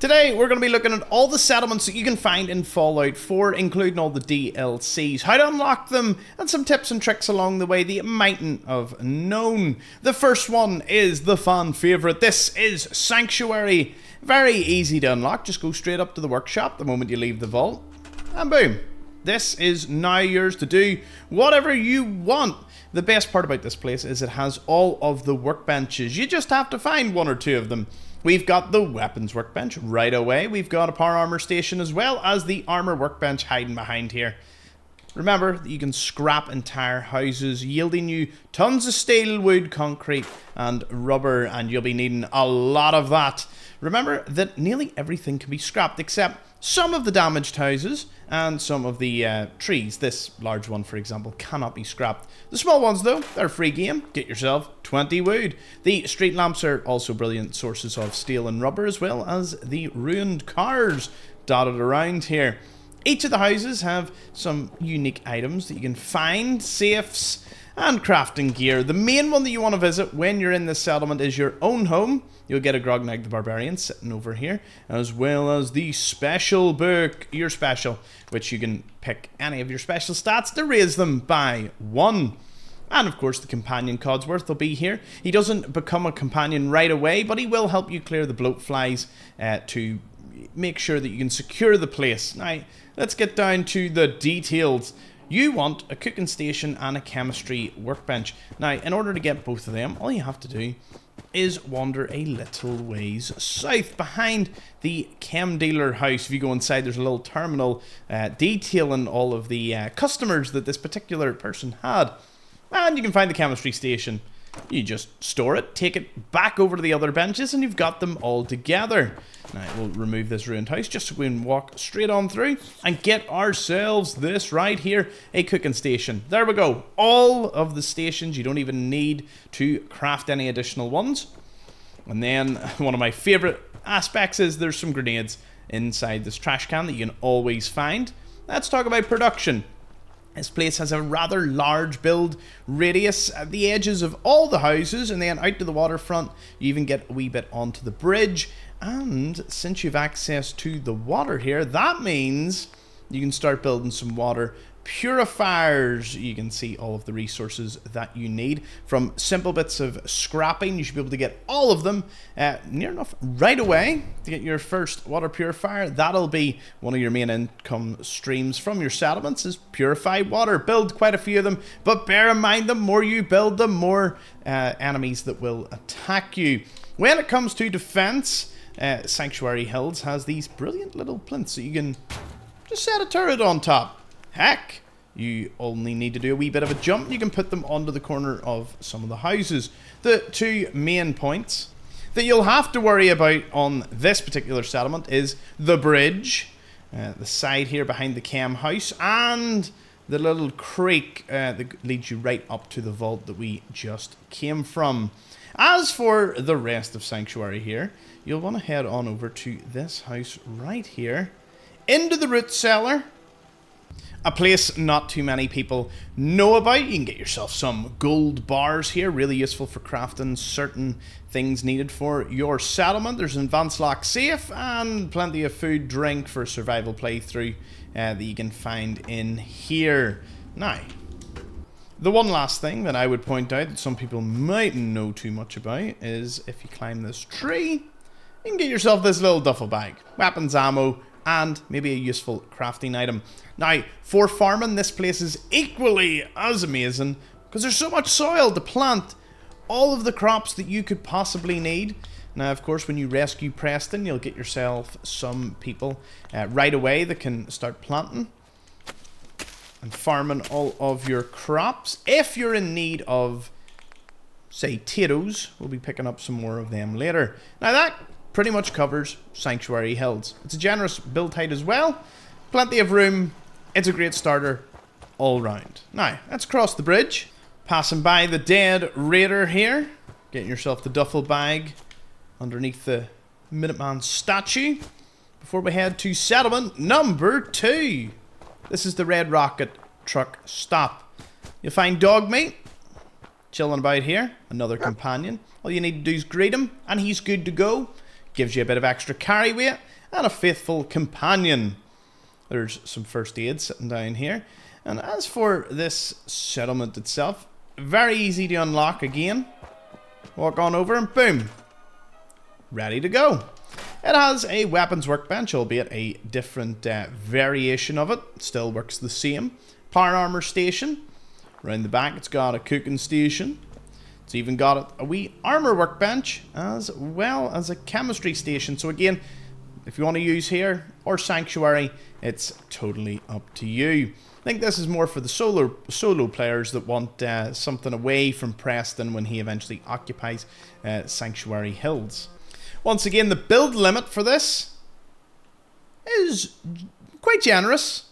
Today, we're going to be looking at all the settlements that you can find in Fallout 4, including all the DLCs, how to unlock them, and some tips and tricks along the way that you mightn't have known. The first one is the fan favourite. This is Sanctuary. Very easy to unlock. Just go straight up to the workshop the moment you leave the vault, and boom. This is now yours to do whatever you want. The best part about this place is it has all of the workbenches. You just have to find one or two of them. We've got the weapons workbench right away. We've got a power armor station as well as the armor workbench hiding behind here. Remember that you can scrap entire houses, yielding you tons of steel, wood, concrete, and rubber, and you'll be needing a lot of that. Remember that nearly everything can be scrapped except some of the damaged houses and some of the trees. This large one, for example, cannot be scrapped. The small ones, though, they're free game. Get yourself 20 wood. The street lamps are also brilliant sources of steel and rubber, as well as the ruined cars dotted around here. Each of the houses have some unique items that you can find, safes, and crafting gear. The main one that you want to visit when you're in this settlement is your own home. You'll get a Grognag the Barbarian sitting over here, as well as the special book, your special, which you can pick any of your special stats to raise them by 1. And of course the companion Codsworth will be here. He doesn't become a companion right away, but he will help you clear the bloat flies to make sure that you can secure the place. Now, let's get down to the details. You want a cooking station and a chemistry workbench. Now, in order to get both of them, all you have to do is wander a little ways south behind the chem dealer house. If you go inside, there's a little terminal detailing all of the customers that this particular person had. And you can find the chemistry station. You just store it, take it back over to the other benches, and you've got them all together. Now, we'll remove this ruined house just so we can walk straight on through and get ourselves this right here, a cooking station. There we go. All of the stations. You don't even need to craft any additional ones. And then one of my favourite aspects is there's some grenades inside this trash can that you can always find. Let's talk about production. This place has a rather large build radius at the edges of all the houses, and then out to the waterfront. You even get a wee bit onto the bridge. And since you've access to the water here, that means you can start building some water purifiers. You can see all of the resources that you need. From simple bits of scrapping, you should be able to get all of them near enough right away to get your first water purifier. That'll be one of your main income streams from your settlements, is purified water. Build quite a few of them, but bear in mind, the more you build, the more enemies that will attack you. When it comes to defense, Sanctuary Hills has these brilliant little plinths that you can just set a turret on top. Heck, you only need to do a wee bit of a jump. You can put them onto the corner of some of the houses. The two main points that you'll have to worry about on this particular settlement is the bridge, the side here behind the chem house, and the little creek that leads you right up to the vault that we just came from. As for the rest of Sanctuary here, you'll want to head on over to this house right here, into the root cellar. A place not too many people know about. You can get yourself some gold bars here, really useful for crafting certain things needed for your settlement. There's an advanced lock safe and plenty of food, drink for survival playthrough that you can find in here. Now, the one last thing that I would point out that some people mightn't know too much about is if you climb this tree, you can get yourself this little duffel bag. Weapons, ammo, and maybe a useful crafting item. Now, for farming, this place is equally as amazing because there's so much soil to plant all of the crops that you could possibly need. Now, of course, when you rescue Preston, you'll get yourself some people right away that can start planting and farming all of your crops. If you're in need of, say, potatoes, we'll be picking up some more of them later. Now, that pretty much covers Sanctuary Hills. It's a generous build height as well. Plenty of room. It's a great starter all round. Now, let's cross the bridge. Passing by the dead raider here. Getting yourself the duffel bag underneath the Minuteman statue. Before we head to settlement number 2. This is the Red Rocket truck stop. You'll find dog meat chilling about here. Another companion. All you need to do is greet him and he's good to go. Gives you a bit of extra carry weight and a faithful companion. There's some first aid sitting down here. And as for this settlement itself, very easy to unlock again. Walk on over and boom. Ready to go. It has a weapons workbench, albeit a different variation of it. Still works the same. Power armor station. Around the back it's got a cooking station. It's even got a wee armor workbench as well as a chemistry station. So again, if you want to use here or sanctuary, it's totally up to you. I think this is more for the solo players that want something away from Preston when he eventually occupies Sanctuary Hills. Once again, the build limit for this is quite generous.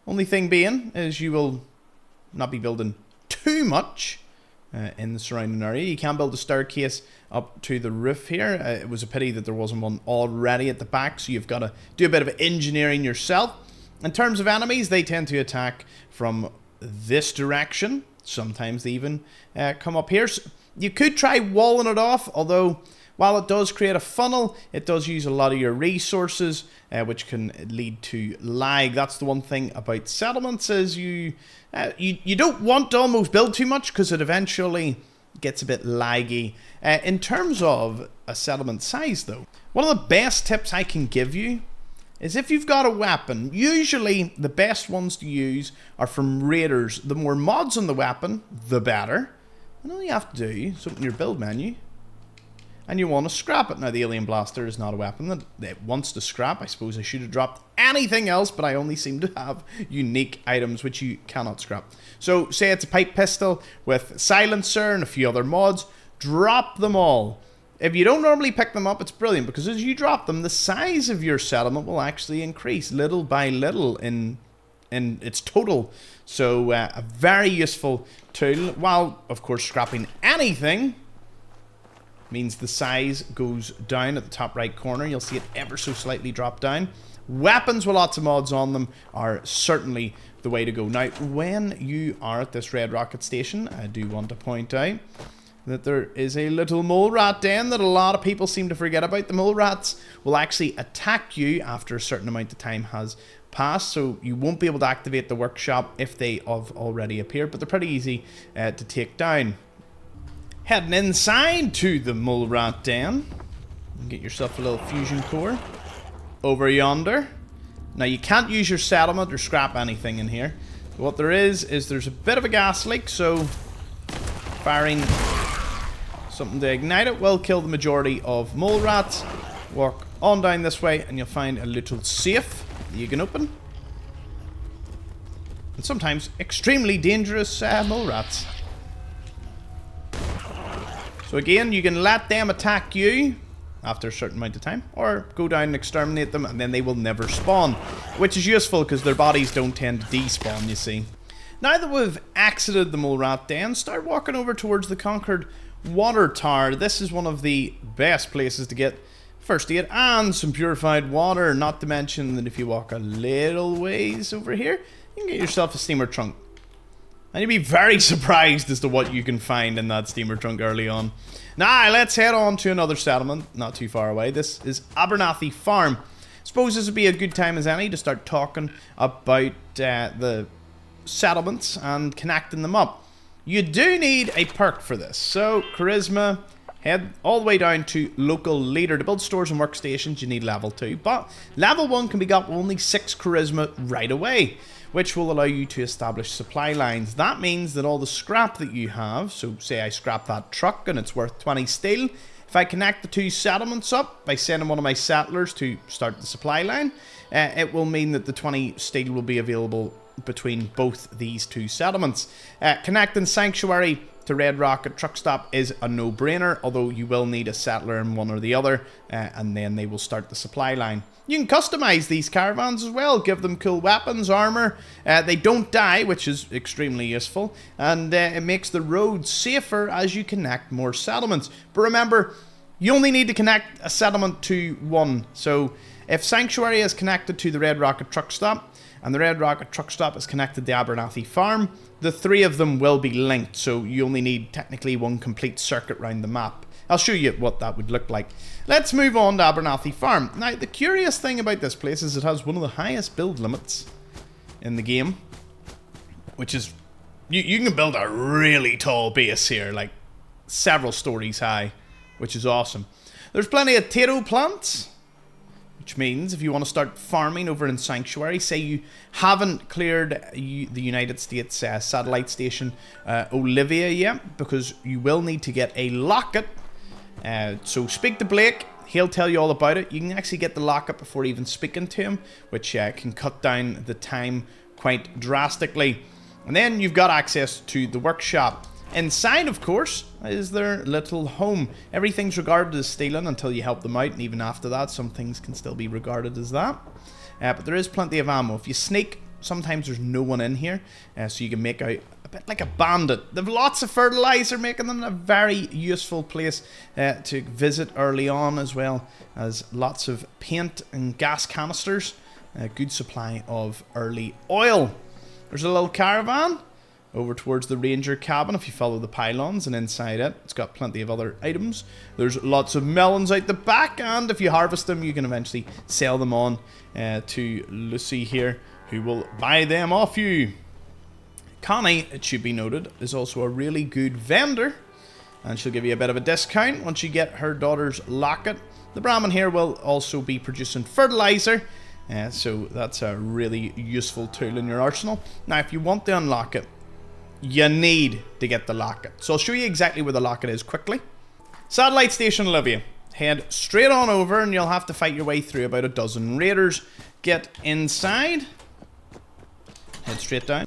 Only thing being is you will not be building too much in the surrounding area. You can build a staircase up to the roof here. It was a pity that there wasn't one already at the back, so you've got to do a bit of engineering yourself. In terms of enemies, they tend to attack from this direction. Sometimes they even come up here. So you could try walling it off, although while it does create a funnel, it does use a lot of your resources, which can lead to lag. That's the one thing about settlements, is you don't want to almost build too much because it eventually gets a bit laggy. In terms of a settlement size, though, one of the best tips I can give you is if you've got a weapon, usually the best ones to use are from raiders. The more mods on the weapon, the better. And all you have to do is open your build menu, and you want to scrap it. Now, the Alien Blaster is not a weapon that it wants to scrap. I suppose I should have dropped anything else, but I only seem to have unique items which you cannot scrap. So, say it's a pipe pistol with silencer and a few other mods, drop them all. If you don't normally pick them up, it's brilliant, because as you drop them, the size of your settlement will actually increase little by little in its total. So, a very useful tool, while, of course, scrapping anything means the size goes down at the top right corner. You'll see it ever so slightly drop down. Weapons with lots of mods on them are certainly the way to go. Now, when you are at this Red Rocket Station, I do want to point out that there is a little mole rat den that a lot of people seem to forget about. The mole rats will actually attack you after a certain amount of time has passed, so you won't be able to activate the workshop if they have already appeared, but they're pretty easy to take down. Heading inside to the mole rat den, get yourself a little fusion core over yonder. Now, you can't use your settlement or scrap anything in here. What there is there's a bit of a gas leak, so firing something to ignite it will kill the majority of mole rats. Walk on down this way and you'll find a little safe that you can open. And sometimes extremely dangerous mole rats. So again, you can let them attack you after a certain amount of time, or go down and exterminate them, and then they will never spawn, which is useful because their bodies don't tend to despawn, you see. Now that we've exited the mole rat den, start walking over towards the conquered water tower. This is one of the best places to get first aid and some purified water, not to mention that if you walk a little ways over here, you can get yourself a steamer trunk. And you'll be very surprised as to what you can find in that steamer trunk early on. Now, let's head on to another settlement not too far away. This is Abernathy Farm. Suppose this would be a good time as any to start talking about the settlements and connecting them up. You do need a perk for this. So, Charisma, head all the way down to Local Leader. To build stores and workstations, you need level 2. But level 1 can be got with only 6 Charisma right away, which will allow you to establish supply lines. That means that all the scrap that you have, so say I scrap that truck and it's worth 20 steel, if I connect the two settlements up by sending one of my settlers to start the supply line, it will mean that the 20 steel will be available between both these two settlements. Connecting Sanctuary to Red Rocket Truck Stop is a no-brainer, although you will need a settler in one or the other, and then they will start the supply line. You can customize these caravans as well, give them cool weapons, armor. They don't die, which is extremely useful, and it makes the roads safer as you connect more settlements. But remember, you only need to connect a settlement to one. So if Sanctuary is connected to the Red Rocket Truck Stop, and the Red Rocket Truck Stop is connected to Abernathy Farm, the three of them will be linked, so you only need technically one complete circuit around the map I'll show you what that would look like. Let's move on to Abernathy Farm. Now, the curious thing about this place is it has one of the highest build limits in the game, which is, you can build a really tall base here, like several stories high, which is awesome. There's plenty of potato plants, which means if you want to start farming over in Sanctuary, say you haven't cleared the United States satellite station Olivia yet, because you will need to get a locket. So speak to Blake, he'll tell you all about it. You can actually get the locket before even speaking to him, which can cut down the time quite drastically. And then you've got access to the workshop. Inside, of course, is their little home. Everything's regarded as stealing until you help them out, and even after that, some things can still be regarded as that. But there is plenty of ammo. If you sneak, sometimes there's no one in here, so you can make out a bit like a bandit. They've lots of fertilizer, making them a very useful place to visit early on, as well as lots of paint and gas canisters. A good supply of early oil. There's a little caravan over towards the ranger cabin if you follow the pylons, and inside it, it's got plenty of other items. There's lots of melons out the back, and if you harvest them, you can eventually sell them on to Lucy here, who will buy them off you. Connie, it should be noted, is also a really good vendor, and she'll give you a bit of a discount once you get her daughter's locket. The Brahmin here will also be producing fertilizer, so that's a really useful tool in your arsenal. Now, if you want to unlock it, you need to get the locket. So I'll show you exactly where the locket is quickly. Satellite Station Olivia. Head straight on over and you'll have to fight your way through about a dozen raiders. Get inside. Head straight down.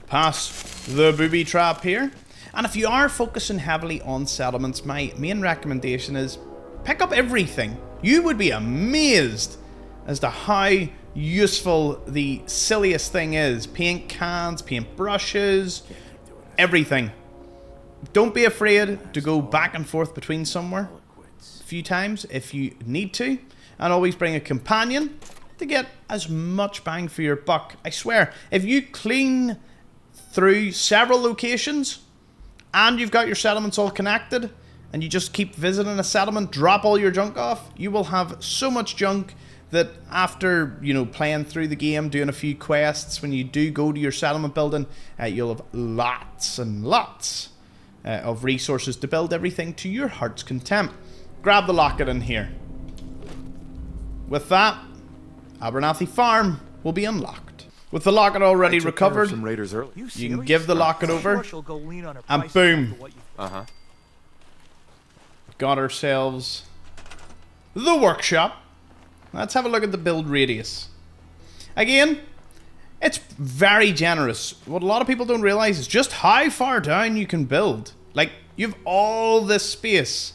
Pass the booby trap here. And if you are focusing heavily on settlements, my main recommendation is pick up everything. You would be amazed as to how useful the silliest thing is. Paint cans, paint brushes, everything. Don't be afraid to go back and forth between somewhere a few times if you need to, and always bring a companion to get as much bang for your buck. I swear, if you clean through several locations and you've got your settlements all connected and you just keep visiting a settlement, drop all your junk off, you will have so much junk that after, you know, playing through the game, doing a few quests, when you do go to your settlement building, you'll have lots and lots of resources to build everything to your heart's content. Grab the locket in here. With that, Abernathy Farm will be unlocked. With the locket already recovered, some raiders early. You can give the locket over, and boom. Got ourselves the workshop. Let's have a look at the build radius. Again, it's very generous. What a lot of people don't realize is just how far down you can build. Like, you have all this space.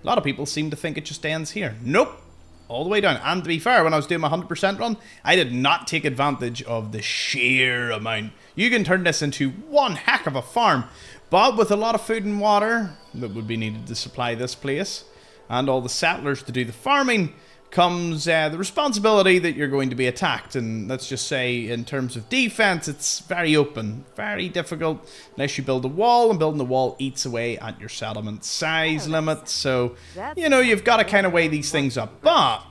A lot of people seem to think it just ends here. Nope. All the way down. And to be fair, when I was doing my 100% run, I did not take advantage of the sheer amount. You can turn this into one heck of a farm. But with a lot of food and water that would be needed to supply this place, and all the settlers to do the farming, comes the responsibility that you're going to be attacked. And let's just say, in terms of defense, it's very open, very difficult unless you build a wall, and building the wall eats away at your settlement size limit. So, you know, you've got to kind of weigh these things up. But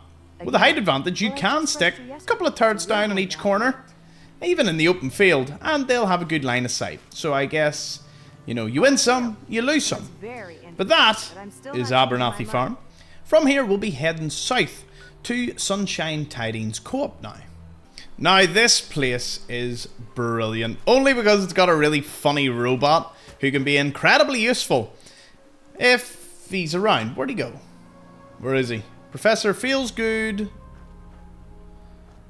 with a height advantage, you can stick a couple of turrets down in each corner, even in the open field, and they'll have a good line of sight. So I guess, you know, you win some, you lose some. But that is Abernathy Farm. From here, we'll be heading south to Sunshine Tidings Co-op now. Now, this place is brilliant, only because it's got a really funny robot who can be incredibly useful if he's around. Where'd he go? Where is he? Professor Feels Good.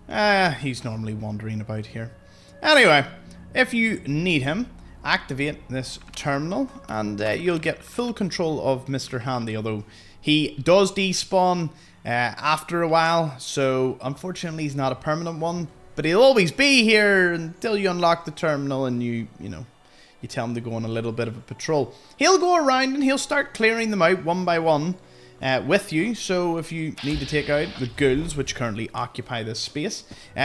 He's normally wandering about here. Anyway, if you need him, activate this terminal and you'll get full control of Mr. Handy, although he does despawn after a while, so unfortunately he's not a permanent one, but he'll always be here until you unlock the terminal and you tell him to go on a little bit of a patrol. He'll go around and he'll start clearing them out one by one with you, so if you need to take out the ghouls, which currently occupy this space,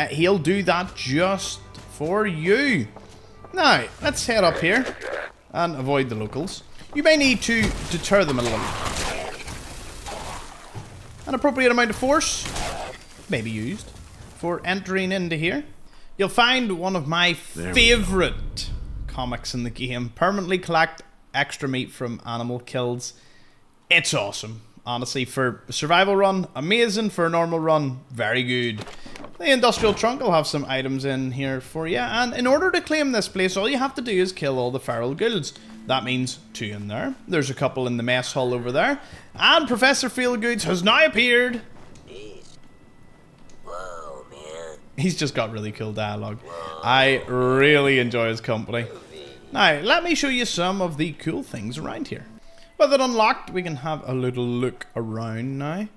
he'll do that just for you. Now, let's head up here and avoid the locals. You may need to deter them a little. An appropriate amount of force may be used for entering into here. You'll find one of my favourite comics in the game. Permanently collect extra meat from animal kills. It's awesome. Honestly, for a survival run, amazing. For a normal run, very good. The industrial trunk will have some items in here for you. And in order to claim this place, all you have to do is kill all the feral ghouls. That means 2 in there. There's a couple in the mess hall over there. And Professor Feelgoods has now appeared. Whoa, man. He's just got really cool dialogue. I really enjoy his company. Now, let me show you some of the cool things around here. With it unlocked, we can have a little look around now.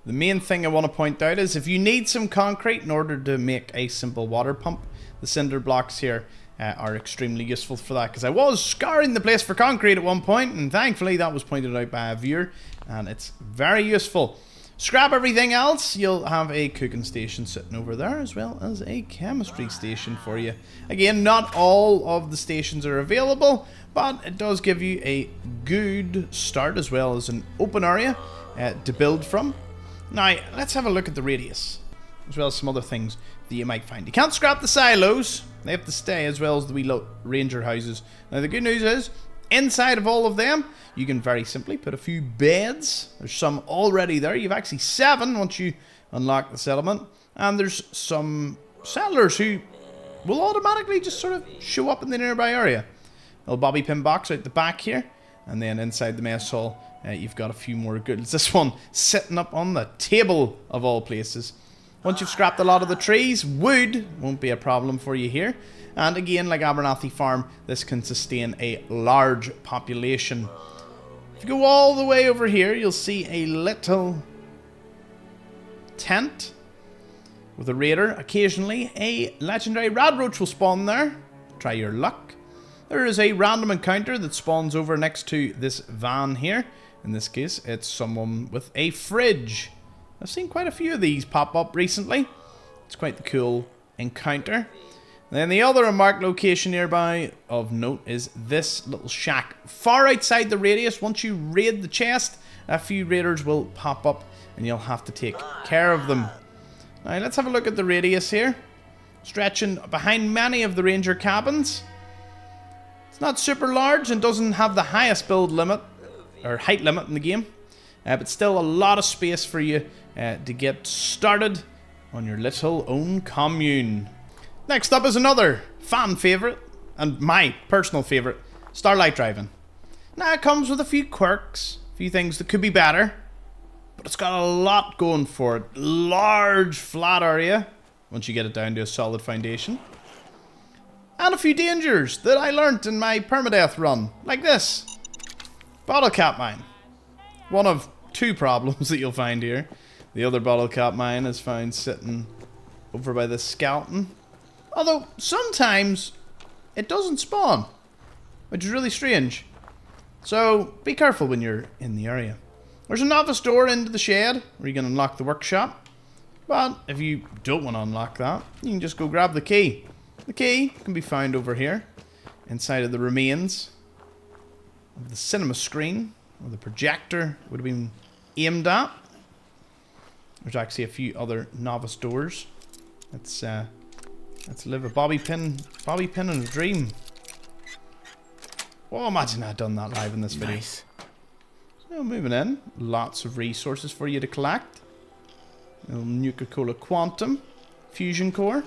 The main thing I want to point out is if you need some concrete in order to make a simple water pump, the cinder blocks here are extremely useful for that, because I was scouring the place for concrete at one point, and thankfully that was pointed out by a viewer, and it's very useful. Scrap everything else, you'll have a cooking station sitting over there, as well as a chemistry station for you. Again, not all of the stations are available, but it does give you a good start, as well as an open area to build from. Now, let's have a look at the radius, as well as some other things that you might find. You can't scrap the silos, they have to stay, as well as the wee ranger houses. Now, the good news is, inside of all of them, you can very simply put a few beds. There's some already there. You've actually 7 once you unlock the settlement. And there's some settlers who will automatically just sort of show up in the nearby area. A little bobby pin box out the back here. And then inside the mess hall, you've got a few more goods. This one sitting up on the table of all places. Once you've scrapped a lot of the trees, wood won't be a problem for you here. And again, like Abernathy Farm, this can sustain a large population. If you go all the way over here, you'll see a little tent with a raider. Occasionally, a legendary radroach will spawn there. Try your luck. There is a random encounter that spawns over next to this van here. In this case, it's someone with a fridge. I've seen quite a few of these pop up recently. It's quite the cool encounter. Then the other unmarked location nearby of note is this little shack. Far outside the radius, once you raid the chest, a few raiders will pop up and you'll have to take care of them. Now let's have a look at the radius here. Stretching behind many of the ranger cabins. It's not super large and doesn't have the highest build limit, or height limit in the game. But still a lot of space for you to get started on your little own commune. Next up is another fan favourite, and my personal favourite, Starlight Drive-In. Now it comes with a few quirks, a few things that could be better, but it's got a lot going for it. Large flat area, once you get it down to a solid foundation. And a few dangers that I learnt in my permadeath run, like this. Bottle cap mine. One of 2 problems that you'll find here. The other bottle cap mine is found sitting over by this skeleton. Although, sometimes it doesn't spawn, which is really strange. So, be careful when you're in the area. There's a novice door into the shed, where you can unlock the workshop. But, if you don't want to unlock that, you can just go grab the key. The key can be found over here, inside of the remains of the cinema screen, or the projector would have been aimed at. There's actually a few other novice doors. Let's live a bobby pin and a dream. Oh, imagine I'd done that live in this video. Nice. So moving in, lots of resources for you to collect. A little Nuka-Cola Quantum Fusion Core.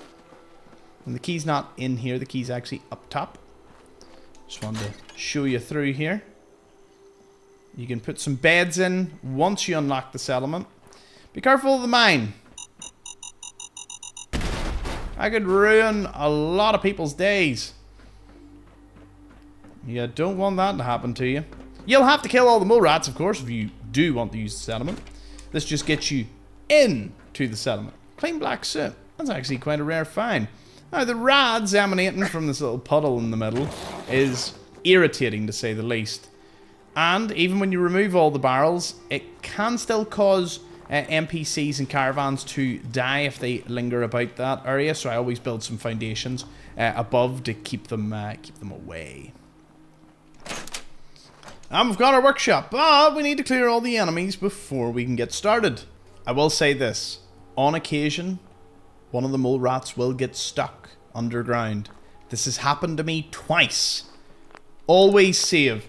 And the key's not in here, the key's actually up top. Just wanted to show you through here. You can put some beds in once you unlock the settlement. Be careful of the mine. I could ruin a lot of people's days. You don't want that to happen to you. You'll have to kill all the mole rats, of course, if you do want to use the settlement. This just gets you into the settlement. Plain black suit. That's actually quite a rare find. Now, the rads emanating from this little puddle in the middle is irritating, to say the least. And even when you remove all the barrels, it can still cause NPCs and caravans to die if they linger about that area. So I always build some foundations above to keep them away. And we've got our workshop, but we need to clear all the enemies before we can get started. I will say this. On occasion, one of the mole rats will get stuck underground. This has happened to me twice. Always save.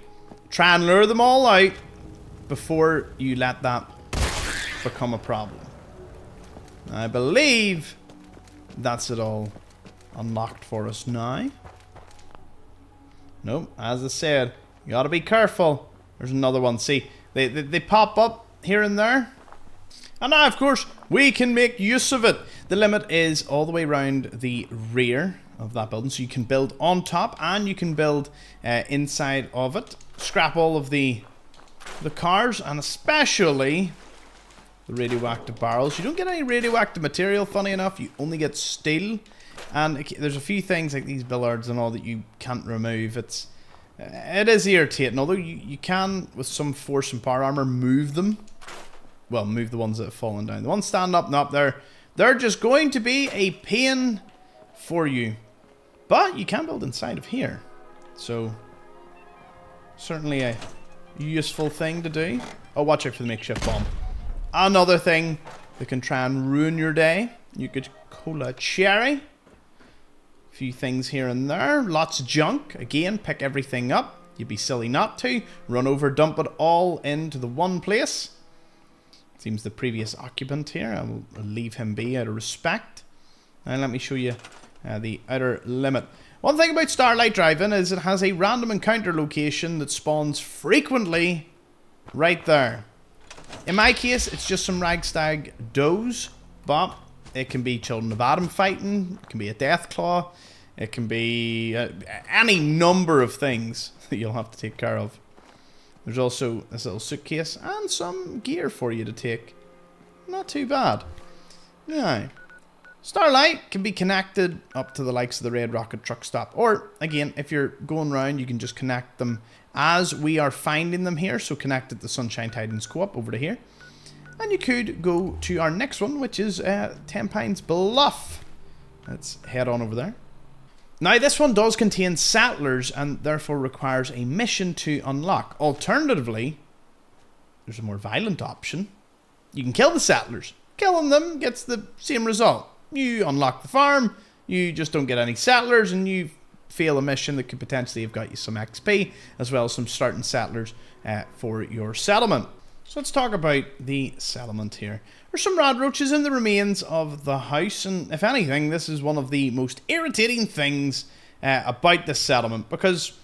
Try and lure them all out before you let that become a problem. I believe that's it all unlocked for us now. Nope, as I said, you gotta be careful. There's another one. See, they pop up here and there. And now, of course, we can make use of it. The limit is all the way around the rear of that building. So you can build on top and you can build inside of it. Scrap all of the cars and especially the radioactive barrels. You don't get any radioactive material, funny enough. You only get steel. And there's a few things like these billards and all that you can't remove. It is irritating, although you can, with some force and power armor, move them. Well, move the ones that have fallen down. The ones standing up and up there, they're just going to be a pain for you. But you can build inside of here. So, certainly a useful thing to do. Oh, watch out for the makeshift bomb. Another thing that can try and ruin your day. You could cola cherry. A few things here and there. Lots of junk. Again, pick everything up. You'd be silly not to. Run over, dump it all into the one place. Seems the previous occupant here. I will leave him be out of respect. And let me show you the outer limit. One thing about Starlight Drive-In is it has a random encounter location that spawns frequently right there. In my case, it's just some ragstag does, but it can be children of Adam fighting, it can be a death claw, it can be any number of things that you'll have to take care of. There's also this little suitcase and some gear for you to take. Not too bad. Now, Starlight can be connected up to the likes of the Red Rocket truck stop. Or, again, if you're going around, you can just connect them as we are finding them here. So connect it to Sunshine Tidings Co-op over to here. And you could go to our next one, which is Tenpines Bluff. Let's head on over there. Now, this one does contain settlers and therefore requires a mission to unlock. Alternatively, there's a more violent option. You can kill the settlers. Killing them gets the same result. You unlock the farm, you just don't get any settlers, and you fail a mission that could potentially have got you some XP, as well as some starting settlers for your settlement. So let's talk about the settlement here. There's some rad roaches in the remains of the house, and if anything, this is one of the most irritating things about this settlement, because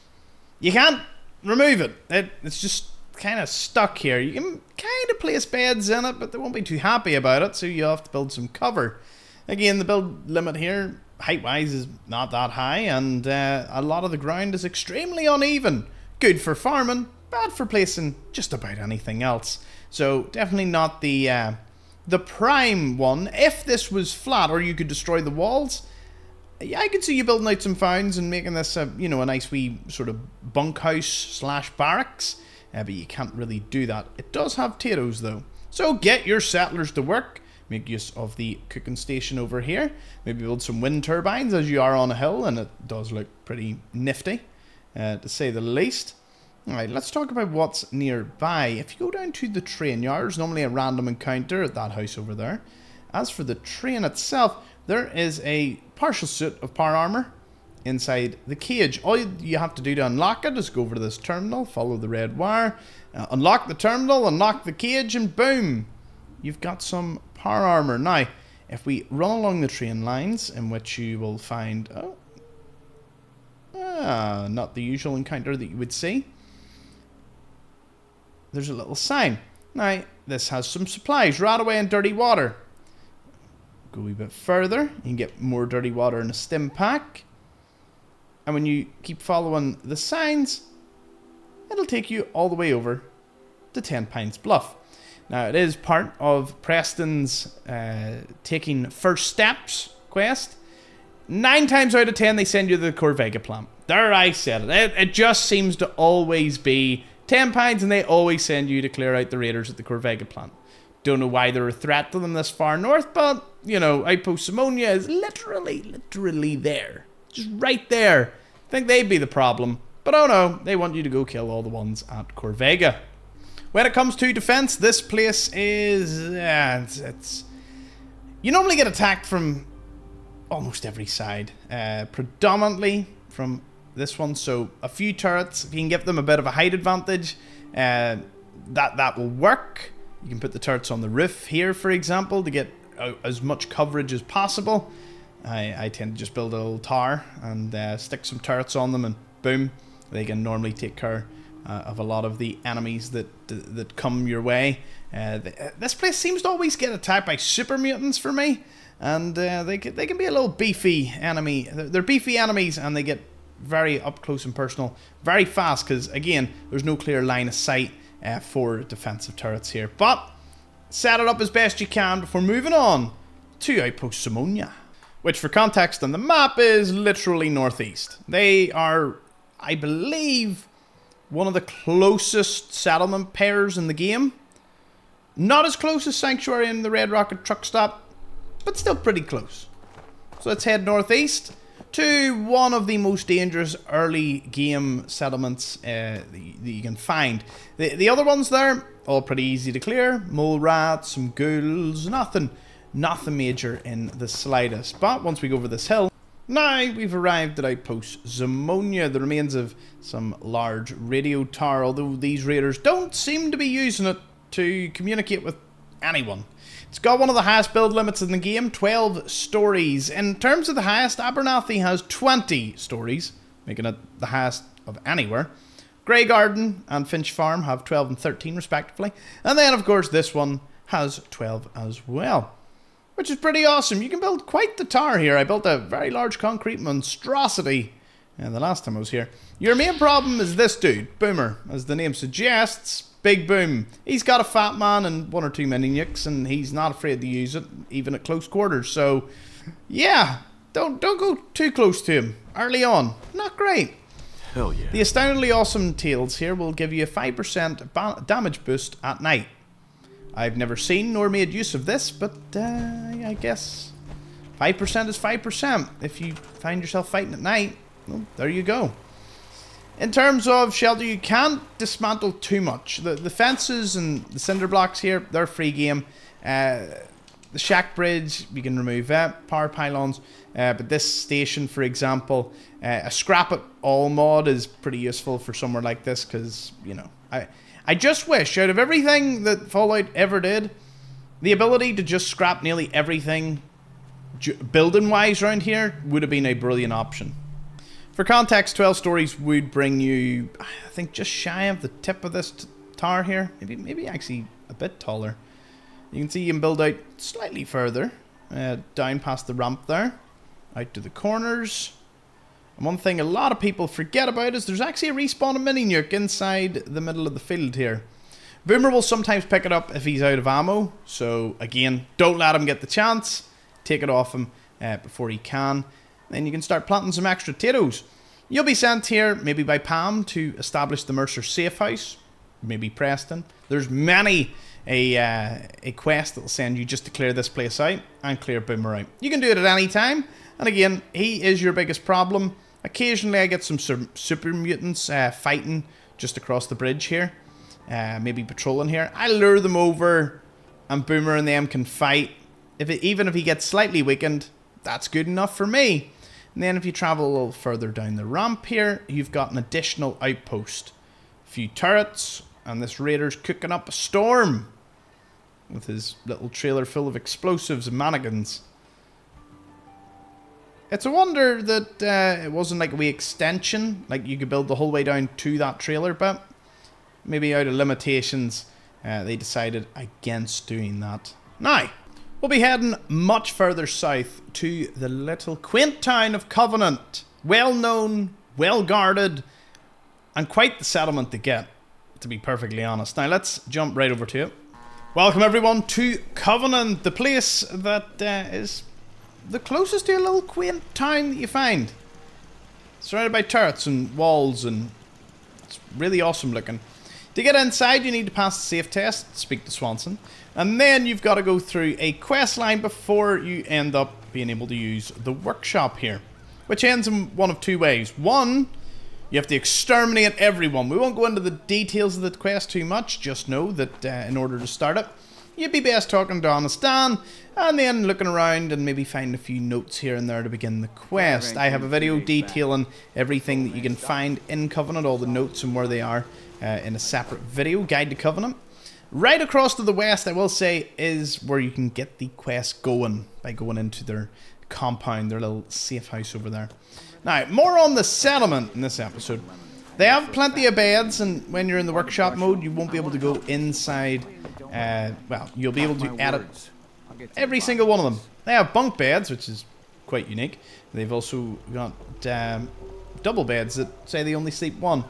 you can't remove it. It's just kind of stuck here. You can kind of place beds in it, but they won't be too happy about it, so you have to build some cover. Again, the build limit here, height-wise, is not that high, and a lot of the ground is extremely uneven. Good for farming, bad for placing just about anything else. So definitely not the prime one. If this was flat, or you could destroy the walls, yeah, I could see you building out some founds and making this a nice wee sort of bunkhouse slash barracks. But you can't really do that. It does have potatoes though. So get your settlers to work. Make use of the cooking station over here. Maybe build some wind turbines as you are on a hill, and it does look pretty nifty, to say the least. Alright, let's talk about what's nearby. If you go down to the train yard, there's normally a random encounter at that house over there. As for the train itself, there is a partial suit of power armor inside the cage. All you have to do to unlock it is go over to this terminal, follow the red wire, unlock the terminal, unlock the cage, and boom! You've got some power armor. Now, if we run along the train lines, in which you will find... not the usual encounter that you would see. There's a little sign. Now, this has some supplies. Radaway and dirty water. Go a wee bit further. You can get more dirty water in a stim pack. And when you keep following the signs, it'll take you all the way over to Tenpines Bluff. Now, it is part of Preston's taking first steps quest. 9 times out of 10, they send you the Corvega plant. There, I said it. It just seems to always be Tenpines, and they always send you to clear out the raiders at the Corvega plant. Don't know why they're a threat to them this far north, but, Outpost Zimonja is literally there. Just right there. I think they'd be the problem. But oh no, they want you to go kill all the ones at Corvega. When it comes to defense, this place is... it's you normally get attacked from almost every side. Predominantly from this one, so a few turrets, if you can give them a bit of a height advantage, that will work. You can put the turrets on the roof here, for example, to get as much coverage as possible. I tend to just build a little tower and stick some turrets on them, and boom, they can normally take care of a lot of the enemies that come your way. This place seems to always get attacked by super mutants for me, and they can be a little beefy enemy. They're beefy enemies, and they get very up close and personal very fast, because again, there's no clear line of sight for defensive turrets here. But set it up as best you can before moving on to Outpost Zimonja, which for context on the map is literally northeast. They are, I believe, one of the closest settlement pairs in the game. Not as close as Sanctuary and the Red Rocket truck stop, but still pretty close. So let's head northeast to one of the most dangerous early game settlements that you can find. The other ones there, all pretty easy to clear. Mole rats, some ghouls, nothing major in the slightest. But once we go over this hill, now we've arrived at Outpost Zimonja, the remains of some large radio tower, although these raiders don't seem to be using it to communicate with anyone. It's got one of the highest build limits in the game, 12 stories. In terms of the highest, Abernathy has 20 stories, making it the highest of anywhere. Graygarden and Finch Farm have 12 and 13 respectively. And then, of course, this one has 12 as well, which is pretty awesome. You can build quite the tower here. I built a very large concrete monstrosity the last time I was here. Your main problem is this dude, Boomer, as the name suggests. Big Boom. He's got a fat man and one or two mini nukes, and he's not afraid to use it, even at close quarters. So, yeah, don't go too close to him early on. Not great. Hell yeah. The astoundingly awesome tails here will give you a 5% damage boost at night. I've never seen nor made use of this, but I guess 5% is 5%. If you find yourself fighting at night, well, there you go. In terms of shelter, you can't dismantle too much. The fences and the cinder blocks here, they're free game. The shack bridge, you can remove that. Power pylons. But this station, for example, a scrap it all mod is pretty useful for somewhere like this, because, you know, I just wish, out of everything that Fallout ever did, the ability to just scrap nearly everything building-wise around here would have been a brilliant option. For context, 12 stories would bring you, I think, just shy of the tip of this tower here. Maybe actually a bit taller. You can see you can build out slightly further, down past the ramp there, out to the corners. And one thing a lot of people forget about is there's actually a respawn of mini nuke inside the middle of the field here. Boomer will sometimes pick it up if he's out of ammo, so again, don't let him get the chance. Take it off him before he can. Then you can start planting some extra potatoes. You'll be sent here, maybe by Pam, to establish the Mercer Safe House. Maybe Preston. There's many a quest that will send you just to clear this place out and clear Boomer out. You can do it at any time. And again, he is your biggest problem. Occasionally I get some super mutants fighting just across the bridge here. Maybe patrolling here. I lure them over and Boomer and them can fight. Even if he gets slightly weakened, that's good enough for me. And then if you travel a little further down the ramp here, you've got an additional outpost. A few turrets, and this raider's cooking up a storm with his little trailer full of explosives and mannequins. It's a wonder that it wasn't like a wee extension, like you could build the whole way down to that trailer, but maybe out of limitations, they decided against doing that. Now, we'll be heading much further south to the little quaint town of Covenant. Well known, well guarded, and quite the settlement to get, to be perfectly honest. Now let's jump right over to it. Welcome everyone to Covenant, the place that is the closest to a little quaint town that you find. Surrounded by turrets and walls, and it's really awesome looking. To get inside, you need to pass the safe test, speak to Swanson, and then you've got to go through a quest line before you end up being able to use the workshop here, which ends in one of two ways. One, You have to exterminate everyone. We won't go into the details of the quest too much. Just know that in order to start it, you'd be best talking to Honest Dan, and then looking around and maybe find a few notes here and there to begin the quest. I have a video detailing everything that you can find in Covenant, all the notes and where they are in a separate video, Guide to Covenant. Right across to the west, I will say, is where you can get the quest going by going into their compound, their little safe house over there. Now, more on the settlement in this episode. They have plenty of beds, and when you're in the workshop mode, you won't be able to go inside. Well, you'll be able to edit every single one of them. They have bunk beds, which is quite unique. They've also got double beds that say they only sleep one.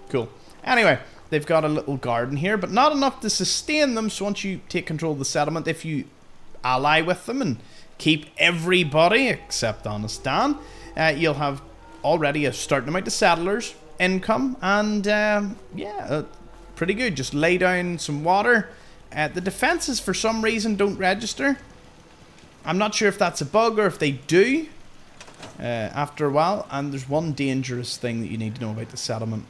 Cool. Anyway, they've got a little garden here, but not enough to sustain them. So once you take control of the settlement, if you ally with them and keep everybody except Honest Dan, you'll have already a certain amount of settlers income, and yeah, pretty good. Just lay down some water. The defenses for some reason don't register. I'm not sure if that's a bug or if they do after a while. And there's one dangerous thing that you need to know about the settlement.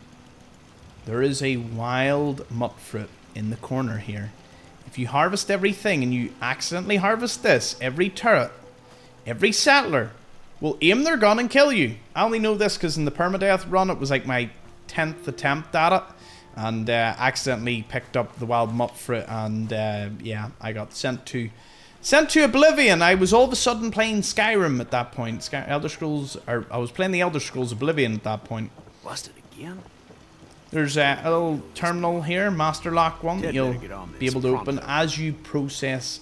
There is a wild mutt fruit in the corner here. If you harvest everything and you accidentally harvest this, every turret, every settler will aim their gun and kill you. I only know this because in the permadeath run, it was like my 10th attempt at it. And accidentally picked up the wild mutt fruit, and yeah, I got sent to oblivion. I was all of a sudden playing Skyrim at that point. Elder Scrolls, or I was playing the Elder Scrolls Oblivion at that point. Busted again. There's a little terminal here, Master Lock one, that you'll be able to open as you process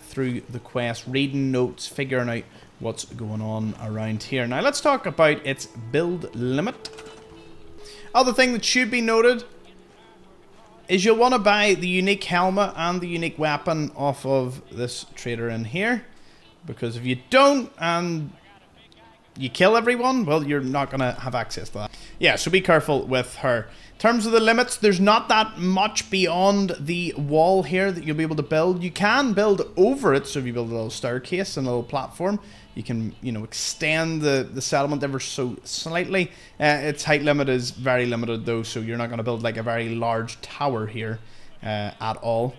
through the quest, reading notes, figuring out what's going on around here. Now let's talk about its build limit. Other thing that should be noted is you'll want to buy the unique helmet and the unique weapon off of this trader in here, because if you don't and you kill everyone, well, you're not going to have access to that. Yeah, so be careful with her. In terms of the limits, there's not that much beyond the wall here that you'll be able to build. You can build over it, so if you build a little staircase and a little platform, you can, you know, extend the settlement ever so slightly. Its height limit is very limited though, so you're not going to build like a very large tower here at all.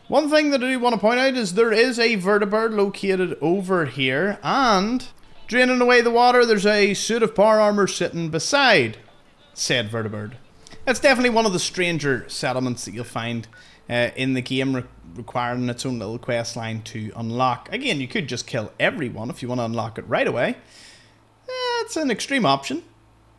One thing that I do want to point out is there is a vertibird located over here, and draining away the water, there's a suit of power armor sitting beside said vertibird. It's definitely one of the stranger settlements that you'll find in the game, requiring its own little quest line to unlock. Again, you could just kill everyone if you want to unlock it right away. It's an extreme option,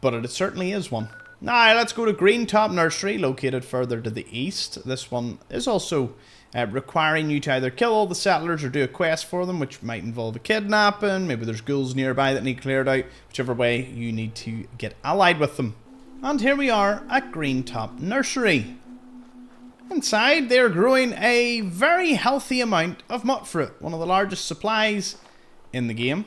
but it certainly is one. Now, let's go to Greentop Nursery, located further to the east. This one is also requiring you to either kill all the settlers or do a quest for them, which might involve a kidnapping. Maybe there's ghouls nearby that need cleared out. Whichever way, you need to get allied with them. And here we are at Greentop Nursery. Inside, they're growing a very healthy amount of mutt fruit, one of the largest supplies in the game.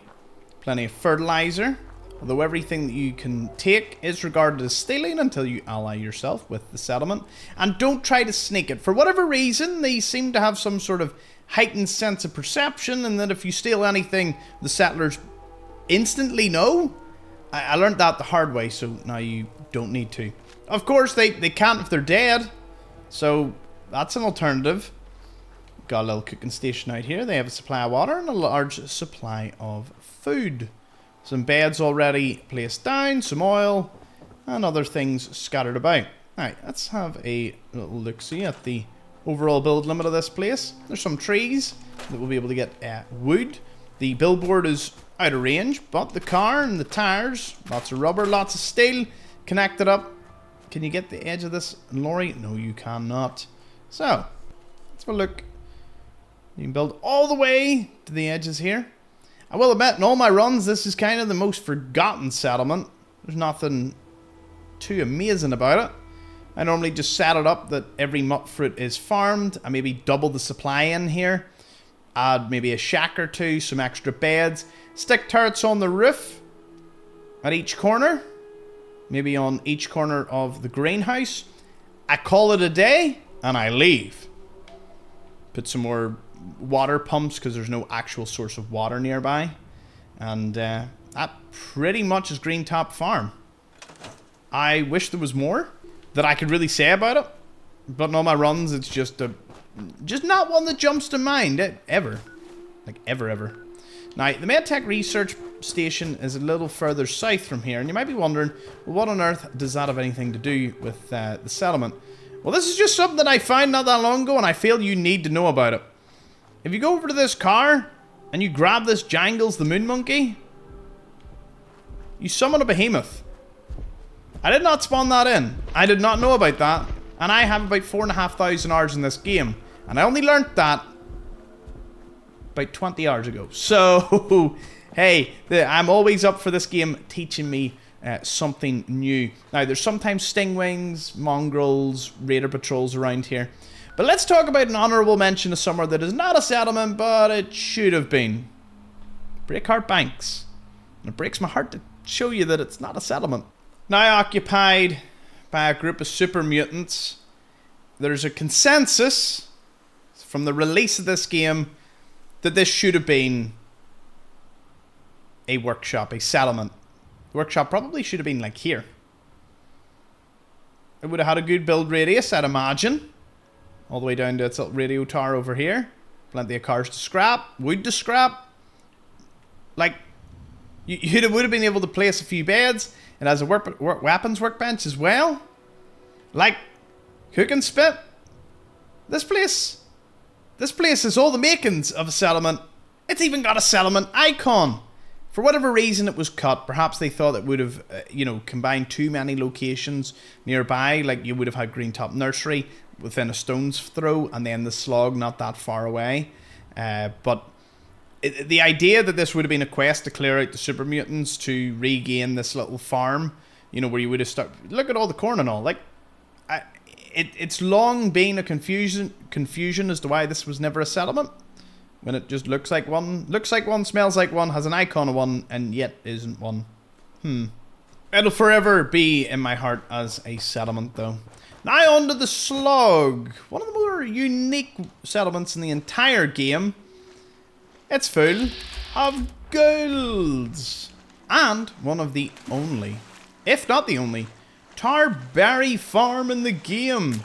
Plenty of fertilizer, although everything that you can take is regarded as stealing until you ally yourself with the settlement. And don't try to sneak it. For whatever reason, they seem to have some sort of heightened sense of perception, and that if you steal anything, the settlers instantly know. I learned that the hard way, so now you don't need to. Of course, they can't if they're dead. So that's an alternative. Got a little cooking station out here. They have a supply of water and a large supply of food. Some beds already placed down, some oil, and other things scattered about. Alright, let's have a little look-see at the overall build limit of this place. There's some trees that we'll be able to get wood. The billboard is out of range, but the car and the tires, lots of rubber, lots of steel, connected up. Can you get the edge of this lorry? No, you cannot. So, let's have a look. You can build all the way to the edges here. I will admit, in all my runs, this is kind of the most forgotten settlement. There's nothing too amazing about it. I normally just set it up that every mutt fruit is farmed. I maybe double the supply in here. Add maybe a shack or two, some extra beds. Stick turrets on the roof at each corner. Maybe on each corner of the greenhouse. I call it a day and I leave. Put some more water pumps because there's no actual source of water nearby. And that pretty much is Greentop Farm. I wish there was more that I could really say about it. But in all my runs, it's just not one that jumps to mind, ever. Like, ever. Now, the Medtech Research Station is a little further south from here, and you might be wondering, well, what on earth does that have anything to do with the settlement? Well, this is just something that I found not that long ago, and I feel you need to know about it. If you go over to this car, and you grab this Jangles the Moon Monkey, you summon a behemoth. I did not spawn that in. I did not know about that, and I have about 4,500 hours in this game, and I only learnt that about 20 hours ago. So, hey, I'm always up for this game teaching me something new. Now, there's sometimes stingwings, mongrels, raider patrols around here. But let's talk about an honourable mention of somewhere that is not a settlement, but it should have been. Breakheart Banks. And it breaks my heart to show you that it's not a settlement. Now occupied by a group of super mutants, there's a consensus from the release of this game that this should have been a workshop, a settlement. The workshop probably should have been like here. It would have had a good build radius, I'd imagine. All the way down to its little radio tower over here. Plenty of cars to scrap, wood to scrap. Like, you would have been able to place a few beds. It has a weapons workbench as well. Like, cook and spit. This place has all the makings of a settlement. It's even got a settlement icon. For whatever reason it was cut. Perhaps they thought it would have, combined too many locations nearby. Like you would have had Greentop Nursery within a stone's throw, and then the Slog not that far away. But the idea that this would have been a quest to clear out the super mutants to regain this little farm, where you would have started. Look at all the corn and all. Like, it's long been a confusion as to why this was never a settlement. When it just looks like one, smells like one, has an icon of one, and yet isn't one. It'll forever be in my heart as a settlement, though. Now on to the Slog. One of the more unique settlements in the entire game. It's full of ghouls. And one of the only, if not the only, Tarberry farm in the game.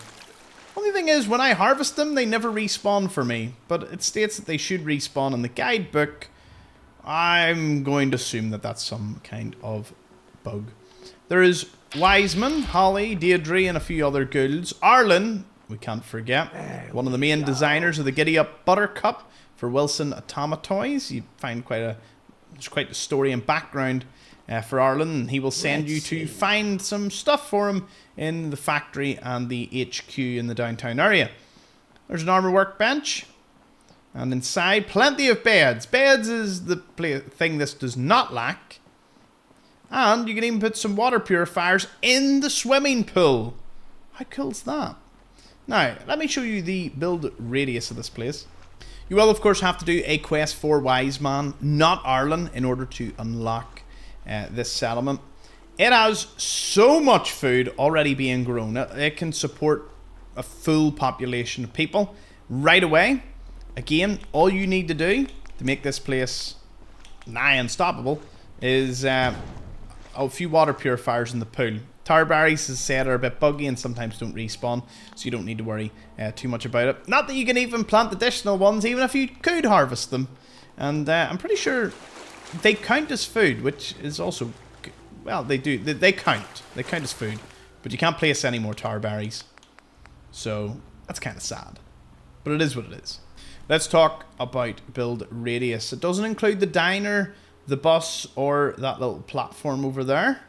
Only thing is, when I harvest them, they never respawn for me. But it states that they should respawn in the guidebook. I'm going to assume that that's some kind of bug. There is Wiseman, Holly, Deirdre, and a few other ghouls. Arlen, we can't forget, one of the main designers of the Giddy Up Buttercup for Wilson Automatoys. You find there's quite the story and background for Arlen, and he will send you to find some stuff for him in the factory and the HQ in the downtown area. There's an armor workbench, and inside plenty of beds. Beds is the thing this does not lack. And you can even put some water purifiers in the swimming pool. How cool's that? Now, let me show you the build radius of this place. You will, of course, have to do a quest for Wiseman, not Arlen, in order to unlock this settlement. It has so much food already being grown. It can support a full population of people right away. Again, all you need to do to make this place nigh unstoppable is a few water purifiers in the pool. Tarberries, as I said, are a bit buggy and sometimes don't respawn, so you don't need to worry too much about it. Not that you can even plant additional ones, even if you could harvest them. And I'm pretty sure they count as food, which is also, well, they do. They count. They count as food, but you can't place any more tarberries. So that's kind of sad, but it is what it is. Let's talk about build radius. It doesn't include the diner, the bus, or that little platform over there.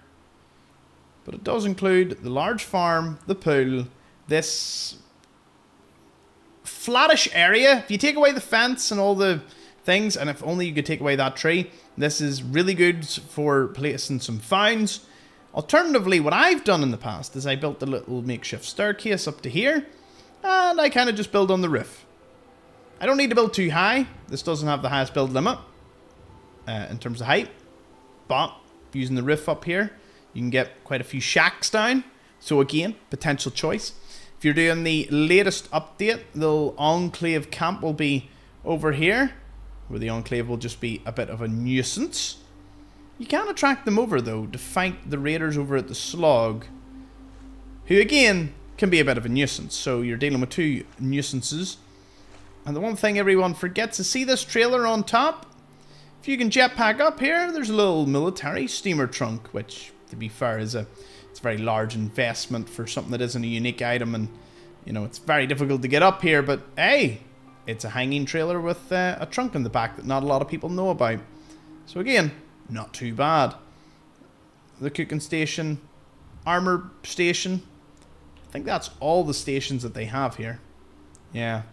But it does include the large farm, the pool, this flattish area. If you take away the fence and all the things, and if only you could take away that tree, this is really good for placing some founds. Alternatively, what I've done in the past is I built a little makeshift staircase up to here, and I kind of just build on the roof. I don't need to build too high. This doesn't have the highest build limit in terms of height, but using the roof up here, you can get quite a few shacks down. So again, potential choice. If you're doing the latest update, the Enclave camp will be over here, where the Enclave will just be a bit of a nuisance. You can attract them over, though, to fight the raiders over at the Slog, who, again, can be a bit of a nuisance. So you're dealing with two nuisances. And the one thing everyone forgets is, see this trailer on top? If you can jetpack up here, there's a little military steamer trunk, which, to be fair, it's a very large investment for something that isn't a unique item, and, you know, it's very difficult to get up here, but, hey, it's a hanging trailer with a trunk in the back that not a lot of people know about. So, again, not too bad. The cooking station, armor station. I think that's all the stations that they have here. Yeah.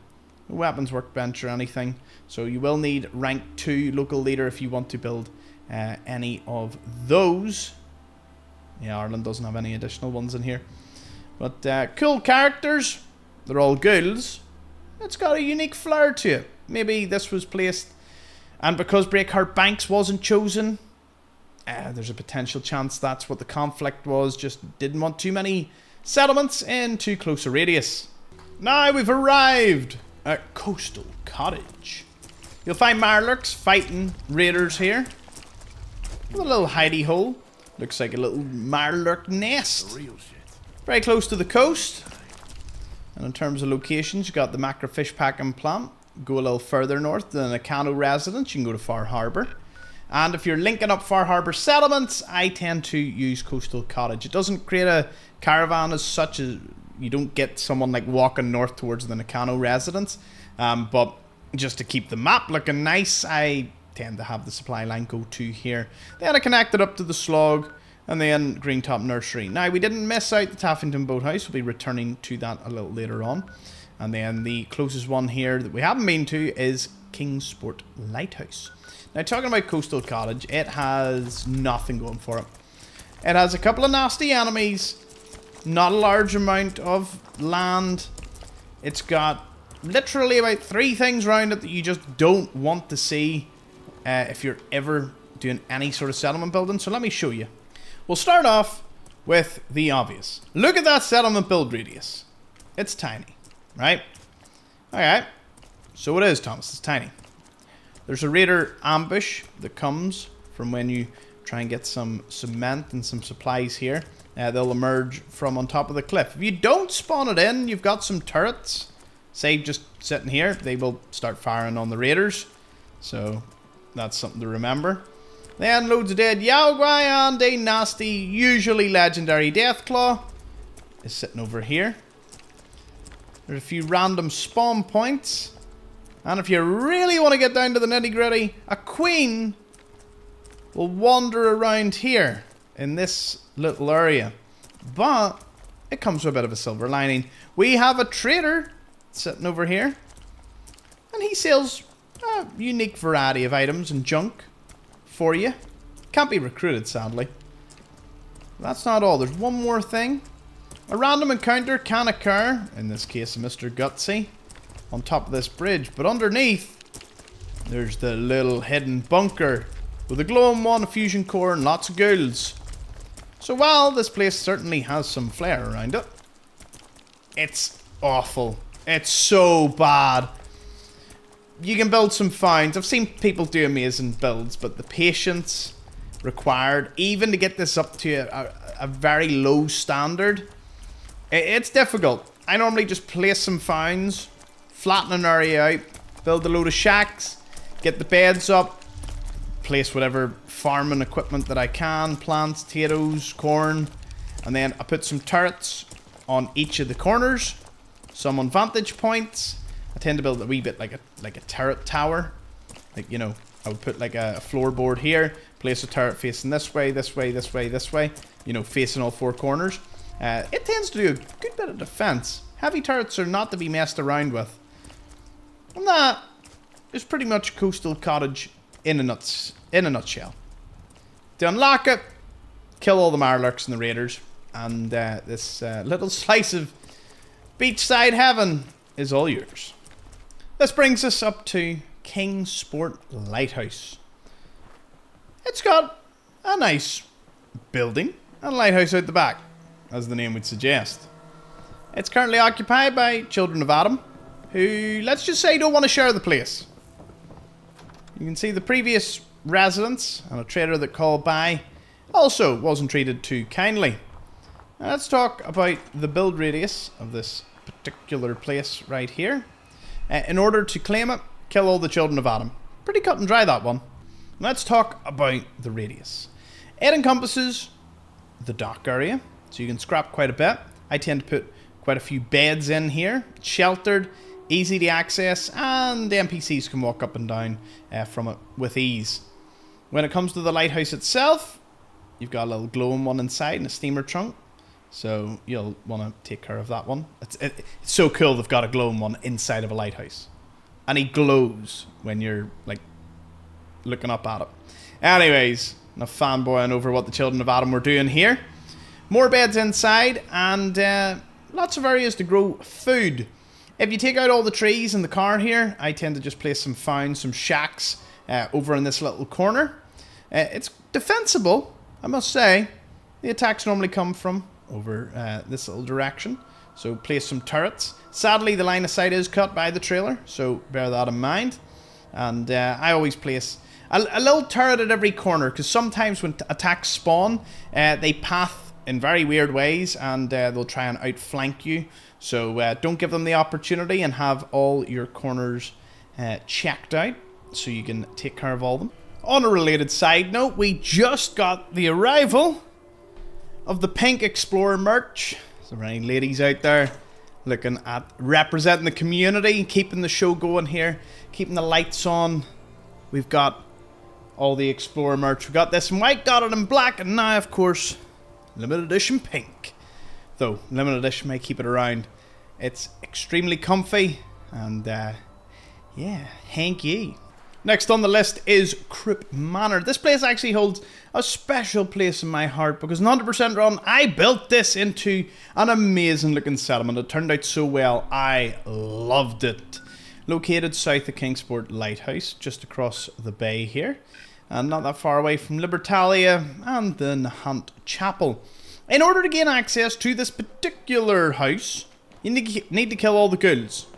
No weapons workbench or anything. So you will need rank 2 local leader if you want to build any of those. Yeah, Ireland doesn't have any additional ones in here. But cool characters. They're all ghouls. It's got a unique flair to it. Maybe this was placed, and because Breakheart Banks wasn't chosen, there's a potential chance that's what the conflict was. Just didn't want too many settlements in too close a radius. Now we've arrived at Coastal Cottage. You'll find Marlurks fighting raiders here. With a little hidey hole. Looks like a little Marlurk nest. Very close to the coast. And in terms of locations, you got the macro fish packing plant. Go a little further north than the Cano residence, you can go to Far Harbour. And if you're linking up Far Harbour settlements, I tend to use Coastal Cottage. It doesn't create a caravan as such, as you don't get someone like walking north towards the Nakano residence. But just to keep the map looking nice, I tend to have the supply line go to here. Then I connected up to the Slog, and then Greentop Nursery. Now, we didn't miss out the Taffington Boathouse. We'll be returning to that a little later on. And then the closest one here that we haven't been to is Kingsport Lighthouse. Now, talking about Coastal Cottage, it has nothing going for it. It has a couple of nasty enemies, not a large amount of land. It's got literally about 3 things around it that you just don't want to see if you're ever doing any sort of settlement building. So let me show you. We'll start off with the obvious. Look at that settlement build radius. It's tiny, right? Okay, so it is, Thomas. It's tiny. There's a raider ambush that comes from when you try and get some cement and some supplies here. They'll emerge from on top of the cliff. If you don't spawn it in, you've got some turrets, say just sitting here. They will start firing on the raiders. So that's something to remember. Then loads of dead Yaogwai and a nasty, usually legendary Deathclaw is sitting over here. There's a few random spawn points. And if you really want to get down to the nitty gritty, a queen will wander around here in this little area. But it comes with a bit of a silver lining. We have a trader sitting over here. And he sells a unique variety of items and junk for you. Can't be recruited, sadly. That's not all. There's one more thing. A random encounter can occur, in this case Mr. Gutsy, on top of this bridge. But underneath, there's the little hidden bunker with a glowing one, a fusion core, and lots of ghouls. So while this place certainly has some flair around it, it's awful. It's so bad. You can build some finds. I've seen people do amazing builds, but the patience required, even to get this up to a very low standard, it's difficult. I normally just place some finds, flatten an area out, build a load of shacks, get the beds up, place whatever farming equipment that I can, plants, potatoes, corn, and then I put some turrets on each of the corners, some on vantage points. I tend to build a wee bit like a turret tower. Like, you know, I would put like a floorboard here, place a turret facing this way, this way, this way, this way, you know, facing all 4 corners. It tends to do a good bit of defense. Heavy turrets are not to be messed around with. And that is pretty much Coastal Cottage in a nutshell. To unlock it, kill all the Marlurks and the raiders, and this little slice of beachside heaven is all yours. This brings us up to Kingsport Lighthouse. It's got a nice building and lighthouse out the back, as the name would suggest. It's currently occupied by children of Adam, who, let's just say, don't want to share the place. You can see the previous residents and a trader that called by also wasn't treated too kindly. Now let's talk about the build radius of this particular place right here. In order to claim it, kill all the children of Adam. Pretty cut and dry, that one. Let's talk about the radius. It encompasses the dock area, so you can scrap quite a bit. I tend to put quite a few beds in here, sheltered, easy to access, and the NPCs can walk up and down from it with ease. When it comes to the lighthouse itself, you've got a little glowing one inside and a steamer trunk, so you'll want to take care of that one. It's so cool they've got a glowing one inside of a lighthouse, and he glows when you're like looking up at it. Anyways, enough fanboying over what the children of Adam were doing here. More beds inside, and lots of areas to grow food. If you take out all the trees in the car here, I tend to just place some founds, some shacks over in this little corner. It's defensible, I must say. The attacks normally come from over this little direction. So place some turrets. Sadly, the line of sight is cut by the trailer, so bear that in mind. And I always place a little turret at every corner, because sometimes when attacks spawn, they path in very weird ways, and they'll try and outflank you. So don't give them the opportunity, and have all your corners checked out so you can take care of all of them. On a related side note, we just got the arrival of the Pink Explorer merch. So any ladies out there looking at representing the community, keeping the show going here, keeping the lights on, we've got all the Explorer merch. We got this in white, got it in black, and now, of course, limited edition pink. Though limited edition may keep it around. It's extremely comfy, and yeah, hanky. Next on the list is Croup Manor. This place actually holds a special place in my heart, because in 100% run, I built this into an amazing looking settlement. It turned out so well, I loved it. Located south of Kingsport Lighthouse, just across the bay here, and not that far away from Libertalia and the Nahant Chapel. In order to gain access to this particular house, you need to kill all the ghouls.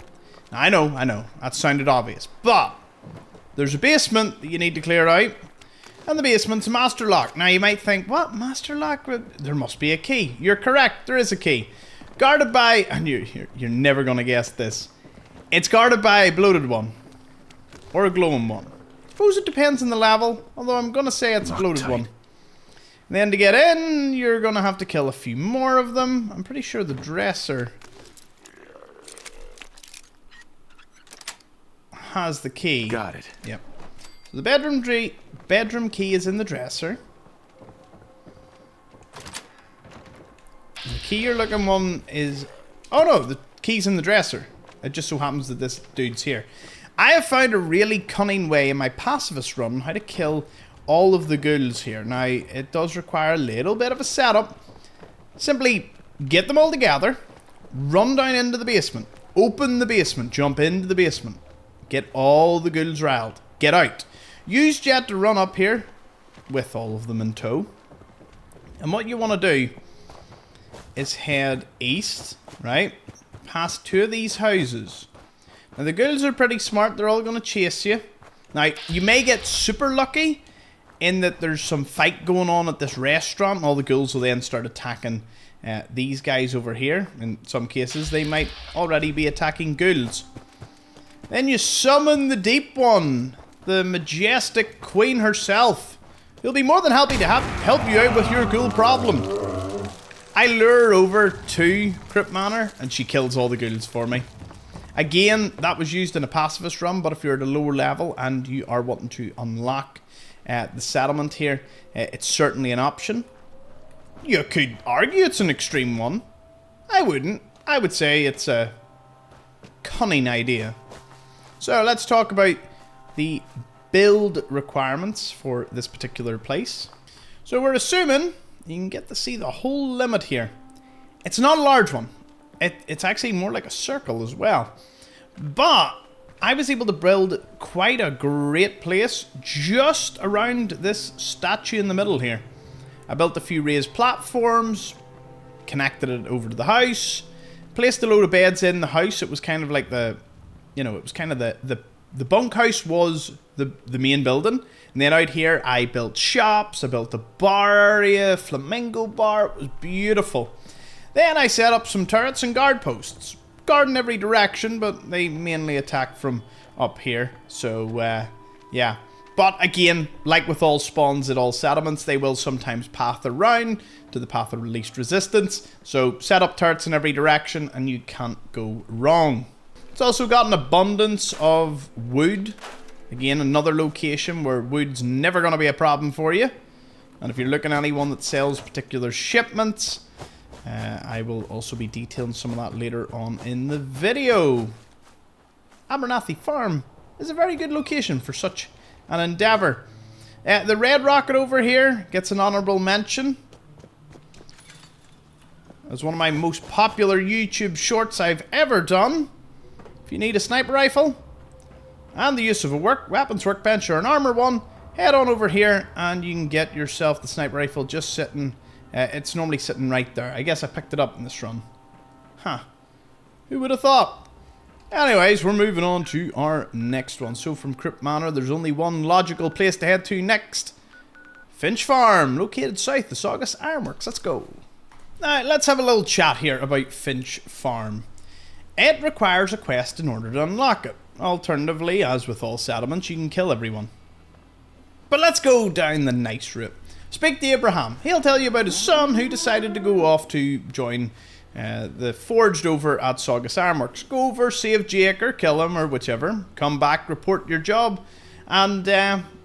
Now, I know, that sounded obvious, but there's a basement that you need to clear out, and the basement's a master lock. Now you might think, what, master lock? There must be a key. You're correct, there is a key. Guarded by, and you're never going to guess this, it's guarded by a bloated one, or a glowing one. I suppose it depends on the level, although I'm going to say it's a bloated one. And then to get in, you're going to have to kill a few more of them. I'm pretty sure the dresser has the key. Got it. Yep. So the bedroom key is in the dresser. And the key you're looking one is... Oh no, the key's in the dresser. It just so happens that this dude's here. I have found a really cunning way in my pacifist run how to kill all of the ghouls here. Now, it does require a little bit of a setup. Simply get them all together, run down into the basement, open the basement, jump into the basement, get all the ghouls riled, get out. Use Jet to run up here with all of them in tow. And what you want to do is head east, right, past two of these houses. Now, the ghouls are pretty smart. They're all going to chase you. Now, you may get super lucky in that there's some fight going on at this restaurant, and all the ghouls will then start attacking these guys over here. In some cases, they might already be attacking ghouls. Then you summon the deep one, the majestic queen herself. He'll be more than happy to help you out with your ghoul problem. I lure her over to Croup Manor, and she kills all the ghouls for me. Again, that was used in a pacifist run, but if you're at a lower level and you are wanting to unlock the settlement here, it's certainly an option. You could argue it's an extreme one. I wouldn't. I would say it's a cunning idea. So let's talk about the build requirements for this particular place. So we're assuming you can get to see the whole limit here. It's not a large one. It's actually more like a circle as well. But I was able to build quite a great place just around this statue in the middle here. I built a few raised platforms, connected it over to the house, placed a load of beds in the house. It was kind of like the, you know, it was kind of the the bunkhouse was the main building. And then out here, I built shops, I built a bar area, flamingo bar. It was beautiful. Then I set up some turrets and guard posts. Guard in every direction, but they mainly attack from up here. So, yeah. But again, like with all spawns at all settlements, they will sometimes path around to the path of least resistance. So set up turrets in every direction and you can't go wrong. It's also got an abundance of wood. Again, another location where wood's never going to be a problem for you. And if you're looking at anyone that sells particular shipments, I will also be detailing some of that later on in the video. Abernathy Farm is a very good location for such an endeavour. The red rocket over here gets an honourable mention as one of my most popular YouTube shorts I've ever done. If you need a sniper rifle and the use of a weapons workbench or an armour one, head on over here and you can get yourself the sniper rifle just sitting. It's normally sitting right there. I guess I picked it up in this run. Huh. Who would have thought? Anyways, we're moving on to our next one. So from Croup Manor, there's only one logical place to head to next. Finch Farm, located south of Saugus Ironworks. Let's go. Now, let's have a little chat here about Finch Farm. It requires a quest in order to unlock it. Alternatively, as with all settlements, you can kill everyone. But let's go down the nice route. Speak to Abraham. He'll tell you about his son who decided to go off to join the forged over at Saugus Ironworks. Go over, save Jake or kill him or whichever. Come back, report your job, and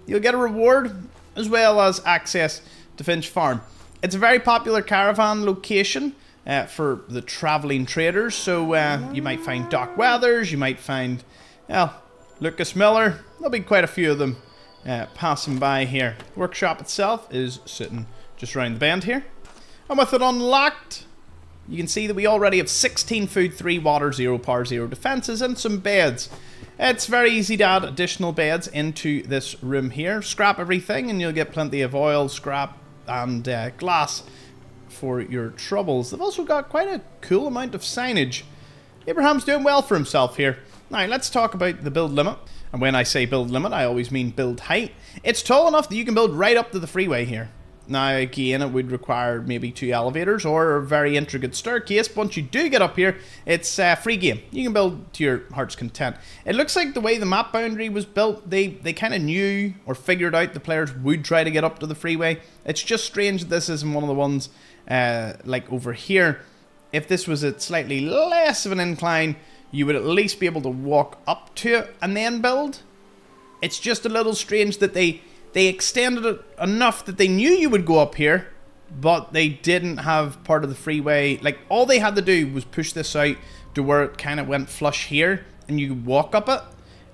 you'll get a reward as well as access to Finch Farm. It's a very popular caravan location for the travelling traders. So you might find Doc Weathers, you might find Lucas Miller. There'll be quite a few of them passing by here. The workshop itself is sitting just around the bend here. And with it unlocked, you can see that we already have 16 food, 3 water, 0 power, 0 defenses, and some beds. It's very easy to add additional beds into this room here. Scrap everything and you'll get plenty of oil, scrap, and glass for your troubles. They've also got quite a cool amount of signage. Abraham's doing well for himself here. Now, let's talk about the build limit. And when I say build limit, I always mean build height. It's tall enough that you can build right up to the freeway here. Now, again, it would require maybe 2 elevators or a very intricate staircase. But once you do get up here, it's free game. You can build to your heart's content. It looks like the way the map boundary was built, they kind of knew or figured out the players would try to get up to the freeway. It's just strange that this isn't one of the ones like over here. If this was at slightly less of an incline, you would at least be able to walk up to it and then build. It's just a little strange that they extended it enough that they knew you would go up here, but they didn't have part of the freeway. Like, all they had to do was push this out to where it kind of went flush here, and you could walk up it.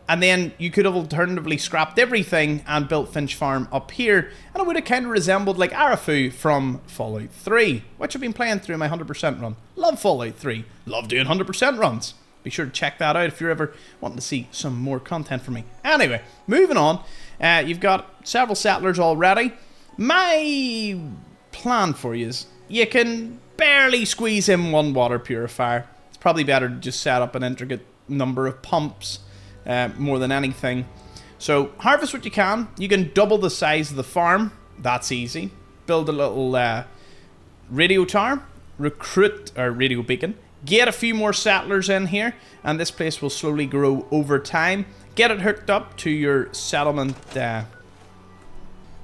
And then you could have alternatively scrapped everything and built Finch Farm up here, and it would have kind of resembled like Arafu from Fallout 3, which I've been playing through my 100% run. Love Fallout 3. Love doing 100% runs. Be sure to check that out if you're ever wanting to see some more content from me. Anyway, moving on. You've got several settlers already. My plan for you is you can barely squeeze in 1 water purifier. It's probably better to just set up an intricate number of pumps more than anything. So harvest what you can. You can double the size of the farm. That's easy. Build a little radio tower. Recruit a radio beacon. Get a few more settlers in here, and this place will slowly grow over time. Get it hooked up to your settlement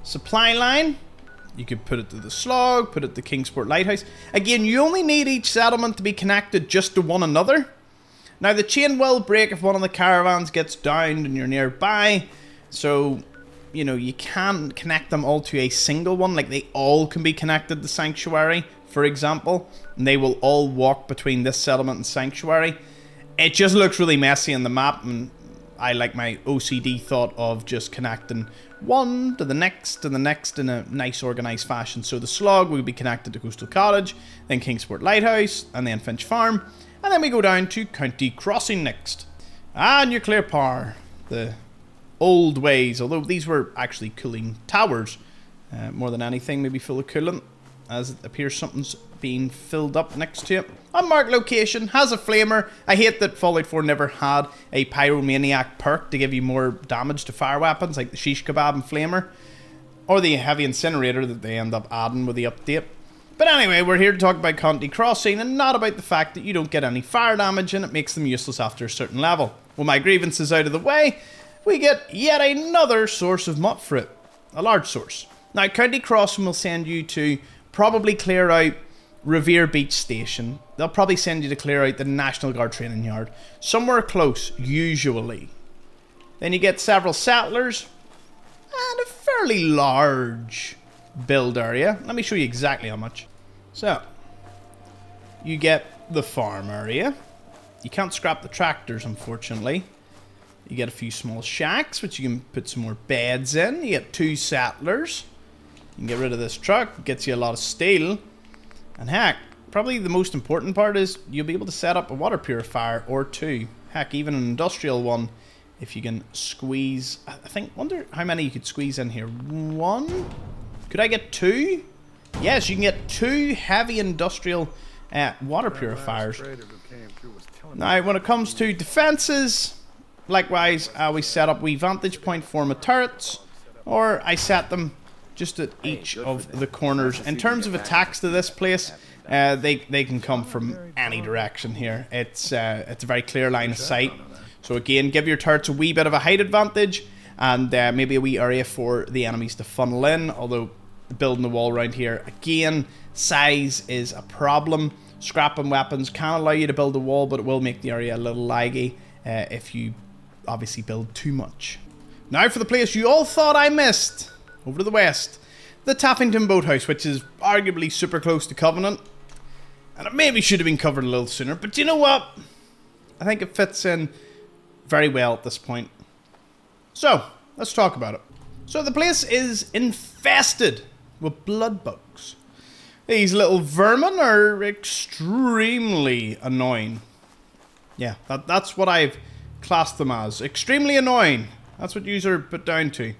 supply line. You could put it to the Slog, put it to Kingsport Lighthouse. Again, you only need each settlement to be connected just to one another. Now, the chain will break if one of the caravans gets downed and you're nearby. So, you know, you can connect them all to a single one. Like, they all can be connected to Sanctuary, for example. And they will all walk between this settlement and Sanctuary. It just looks really messy on the map, and I like my OCD thought of just connecting one to the next and the next in a nice organised fashion. So the Slog will be connected to Coastal Cottage, then Kingsport Lighthouse, and then Finch Farm. And then we go down to County Crossing next. And nuclear power. The old ways, although these were actually cooling towers more than anything, maybe full of coolant. as it appears something's being filled up next to it. Unmarked location, has a flamer. I hate that Fallout 4 never had a pyromaniac perk to give you more damage to fire weapons, like the shish kebab and flamer, or the heavy incinerator that they end up adding with the update. But anyway, we're here to talk about Conti Crossing and not about the fact that you don't get any fire damage and it makes them useless after a certain level. With my grievances out of the way, we get yet another source of mutt fruit. A large source. Now, County Crossing will send you to probably clear out Revere Beach Station. They'll probably send you to clear out the National Guard training yard. Somewhere close, usually. Then you get several settlers and a fairly large build area. Let me show you exactly how much. So, you get the farm area. You can't scrap the tractors, unfortunately. You get a few small shacks, which you can put some more beds in. You get 2 settlers. You can get rid of this truck. It gets you a lot of steel. And heck, probably the most important part is you'll be able to set up a water purifier or 2. Heck, even an industrial one if you can squeeze. Wonder how many you could squeeze in here. 1? Could I get 2? Yes, you can get 2 heavy industrial water purifiers. Now, when it comes to defenses, likewise, we set up wee vantage point for my turrets, or I set them just at each of the corners. In terms of attacks to this place, they can come from any direction here. It's a very clear line of sight. So again, give your turrets a wee bit of a height advantage, and maybe a wee area for the enemies to funnel in, although building the wall around here, again, size is a problem. Scrapping weapons can allow you to build a wall, but it will make the area a little laggy if you obviously build too much. Now for the place you all thought I missed, over to the west, the Taffington Boathouse, which is arguably super close to Covenant, and it maybe should have been covered a little sooner, but you know what? I think it fits in very well at this point. So, let's talk about it. So the place is infested with blood bugs. These little vermin are extremely annoying. Yeah, that's what I've classed them as. Extremely annoying. That's what yous are put down to.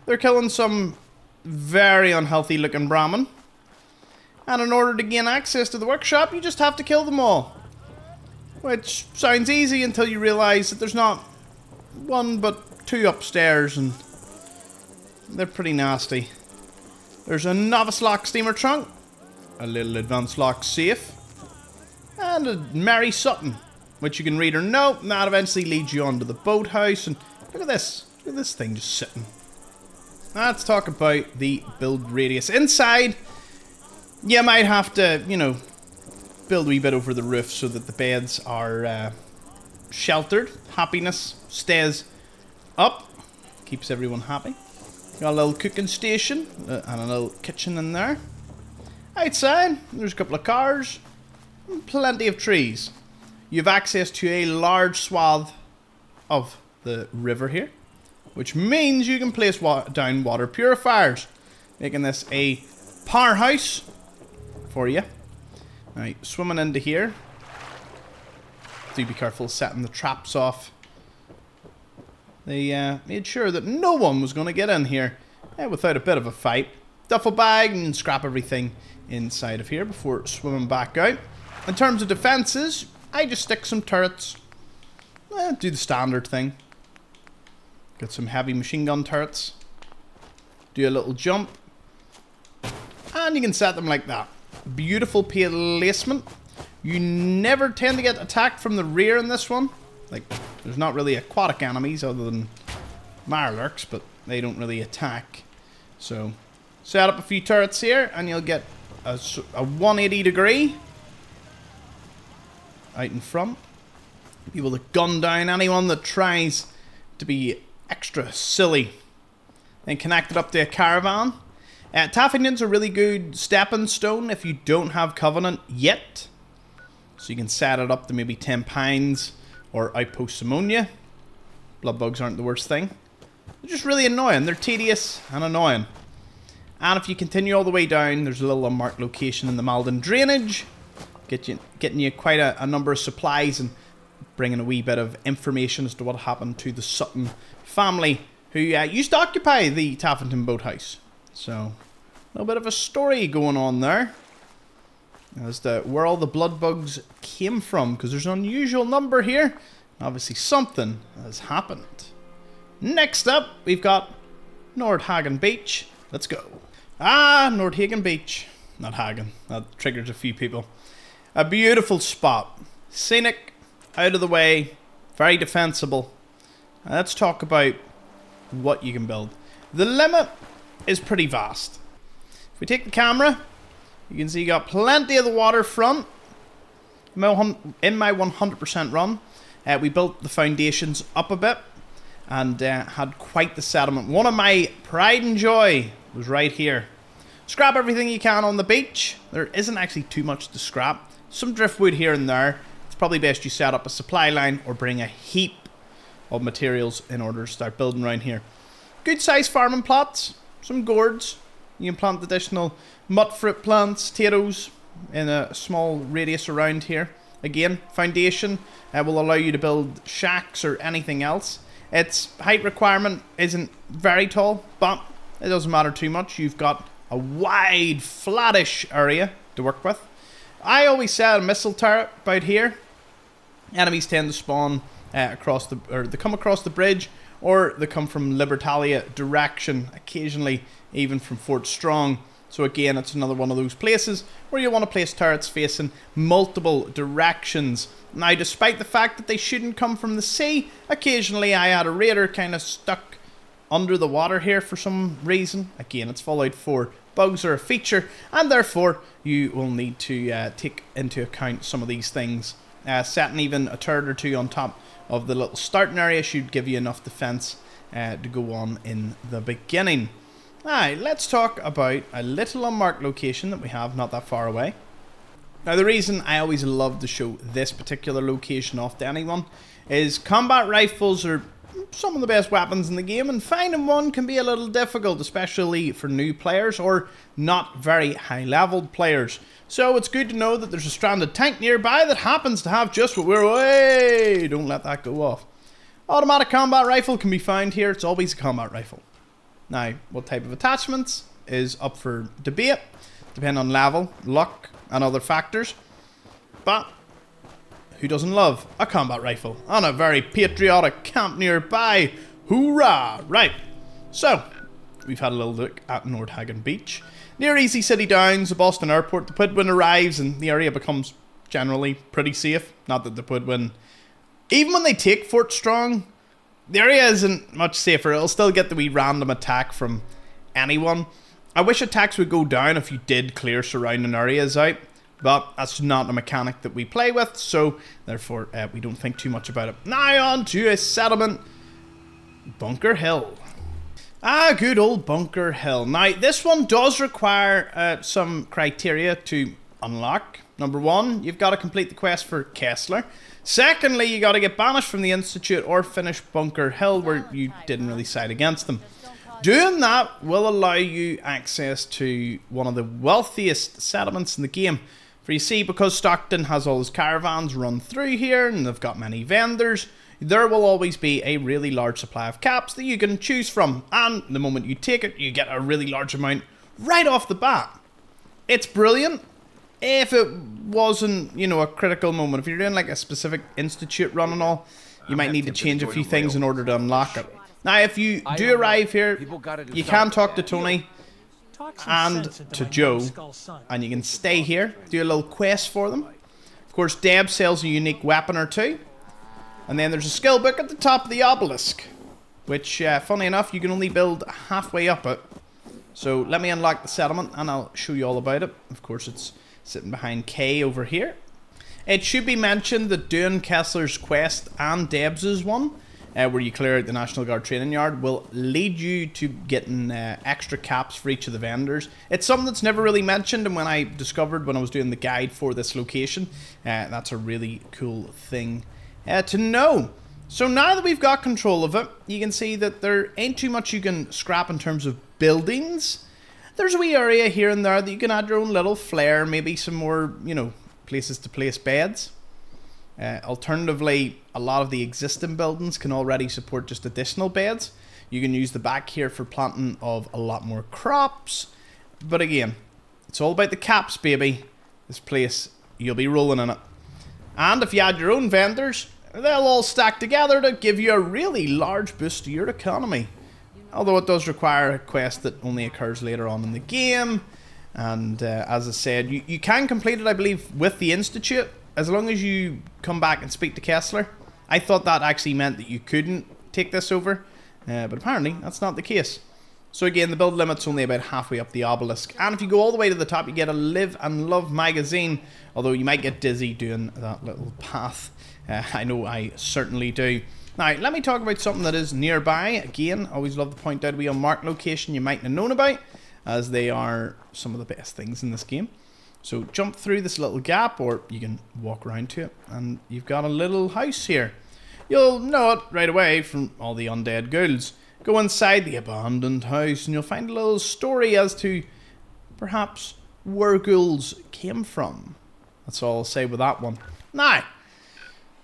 They're killing some very unhealthy looking Brahmin. And in order to gain access to the workshop, you just have to kill them all. Which sounds easy until you realise that there's not 1 but 2 upstairs, and they're pretty nasty. There's a novice lock steamer trunk, a little advanced lock safe, and a Mary Sutton, which you can read or note, and that eventually leads you onto the boathouse. And look at this thing just sitting. Let's talk about the build radius. Inside, you might have to, build a wee bit over the roof so that the beds are sheltered. Happiness stays up, keeps everyone happy. Got a little cooking station and a little kitchen in there. Outside, there's a couple of cars and plenty of trees. You have access to a large swath of the river here, which means you can place down water purifiers, making this a powerhouse for you. Now, swimming into here. Do be careful setting the traps off. They made sure that no one was going to get in here without a bit of a fight. Duffel bag and scrap everything inside of here before swimming back out. In terms of defenses, I just stick some turrets. Do the standard thing. Got some heavy machine gun turrets. Do a little jump. And you can set them like that. Beautiful placement. You never tend to get attacked from the rear in this one. Like, there's not really aquatic enemies other than Marlurks, but they don't really attack. So, set up a few turrets here, and you'll get a 180 degree out in front. Be able to gun down anyone that tries to be extra silly. Then connect it up to a caravan. Taffington's a really good stepping stone if you don't have Covenant yet. So you can set it up to maybe Tenpines or Outpost Zimonja. Blood bugs aren't the worst thing. They're just really annoying. They're tedious and annoying. And if you continue all the way down, there's a little unmarked location in the Malden drainage. Getting you quite a number of supplies and bringing a wee bit of information as to what happened to the Sutton family who used to occupy the Taffington Boathouse. So, A little bit of a story going on there as to where all the blood bugs came from, because there's an unusual number here. Obviously something has happened. Next up, we've got Nordhagen Beach. Let's go. Nordhagen Beach. Not Hagen. That triggers a few people. A beautiful spot. Scenic, out of the way, very defensible. Let's talk about what you can build. The limit is pretty vast. If we take the camera, you can see you got plenty of the waterfront. In my 100% run, we built the foundations up a bit and had quite the settlement. One of my pride and joy was right here. Scrap everything you can on the beach. There isn't actually too much to scrap. Some driftwood here and there. It's probably best you set up a supply line or bring a heap of materials in order to start building around here. Good sized farming plots, some gourds. You can plant additional mut fruit plants, potatoes in a small radius around here. Again, foundation will allow you to build shacks or anything else. Its height requirement isn't very tall, but it doesn't matter too much. You've got a wide, flattish area to work with. I always set a missile turret about here. Enemies tend to spawn they come across the bridge, or they come from Libertalia direction, occasionally even from Fort Strong. So again, it's another one of those places where you want to place turrets facing multiple directions. Now, despite the fact that they shouldn't come from the sea, occasionally I had a raider kind of stuck under the water here for some reason. Again, it's Fallout 4. Bugs are a feature, and therefore you will need to take into account some of these things. Setting even a turret or two on top of the little starting area should give you enough defense to go on in the beginning. Alright, let's talk about a little unmarked location that we have not that far away. Now, the reason I always love to show this particular location off to anyone is combat rifles are some of the best weapons in the game, and finding one can be a little difficult, especially for new players or not very high leveled players. So it's good to know that there's a stranded tank nearby that happens to have just what we're... Hey, don't let that go off. Automatic combat rifle can be found here. It's always a combat rifle. Now, what type of attachments is up for debate, depending on level, luck, and other factors. But who doesn't love a combat rifle on a very patriotic camp nearby? Hoorah! Right, so we've had a little look at Nordhagen Beach. Near Easy City Downs, the Boston Airport, the Pudwin arrives and the area becomes generally pretty safe. Not that the Pudwin, even when they take Fort Strong, the area isn't much safer. It'll still get the wee random attack from anyone. I wish attacks would go down if you did clear surrounding areas out, but that's not a mechanic that we play with, so therefore we don't think too much about it. Now on to a settlement, Bunker Hill. Good old Bunker Hill. Now, this one does require some criteria to unlock. Number one, you've got to complete the quest for Kessler. Secondly, you got to get banished from the Institute or finish Bunker Hill, where you didn't really side against them. Doing that will allow you access to one of the wealthiest settlements in the game. For you see, because Stockton has all his caravans run through here, and they've got many vendors, there will always be a really large supply of caps that you can choose from, and the moment you take it, you get a really large amount right off the bat. It's brilliant. If it wasn't, you know, a critical moment, if you're doing like a specific Institute run and all, you might need to change a few things in order to unlock it. Now, if you do arrive here, you can talk to Tony and to Joe, and you can stay here, do a little quest for them. Of course, Deb sells a unique weapon or two. And then there's a skill book at the top of the obelisk, which, funny enough, you can only build halfway up it. So let me unlock the settlement and I'll show you all about it. Of course, it's sitting behind K over here. It should be mentioned that doing Kessler's quest and Deb's one, where you clear out the National Guard training yard, will lead you to getting extra caps for each of the vendors. It's something that's never really mentioned, and when I discovered when I was doing the guide for this location, that's a really cool thing to know. So now that we've got control of it, you can see that there ain't too much you can scrap in terms of buildings. There's a wee area here and there that you can add your own little flair, maybe some more, you know, places to place beds. Alternatively, a lot of the existing buildings can already support just additional beds. You can use the back here for planting of a lot more crops. But again, it's all about the caps, baby. This place, you'll be rolling in it. And if you add your own vendors, they'll all stack together to give you a really large boost to your economy. Although it does require a quest that only occurs later on in the game. And as I said, you can complete it, I believe, with the Institute, as long as you come back and speak to Kessler. I thought that actually meant that you couldn't take this over, but apparently that's not the case. So again, the build limit's only about halfway up the obelisk. And if you go all the way to the top, you get a Live and Love magazine, although you might get dizzy doing that little path. I know I certainly do. Now, let me talk about something that is nearby. Again, I always love to point out a wee unmarked location you might not have known about, as they are some of the best things in this game. So jump through this little gap, or you can walk around to it, and you've got a little house here. You'll know it right away from all the undead ghouls. Go inside the abandoned house, and you'll find a little story as to perhaps where ghouls came from. That's all I'll say with that one. Now,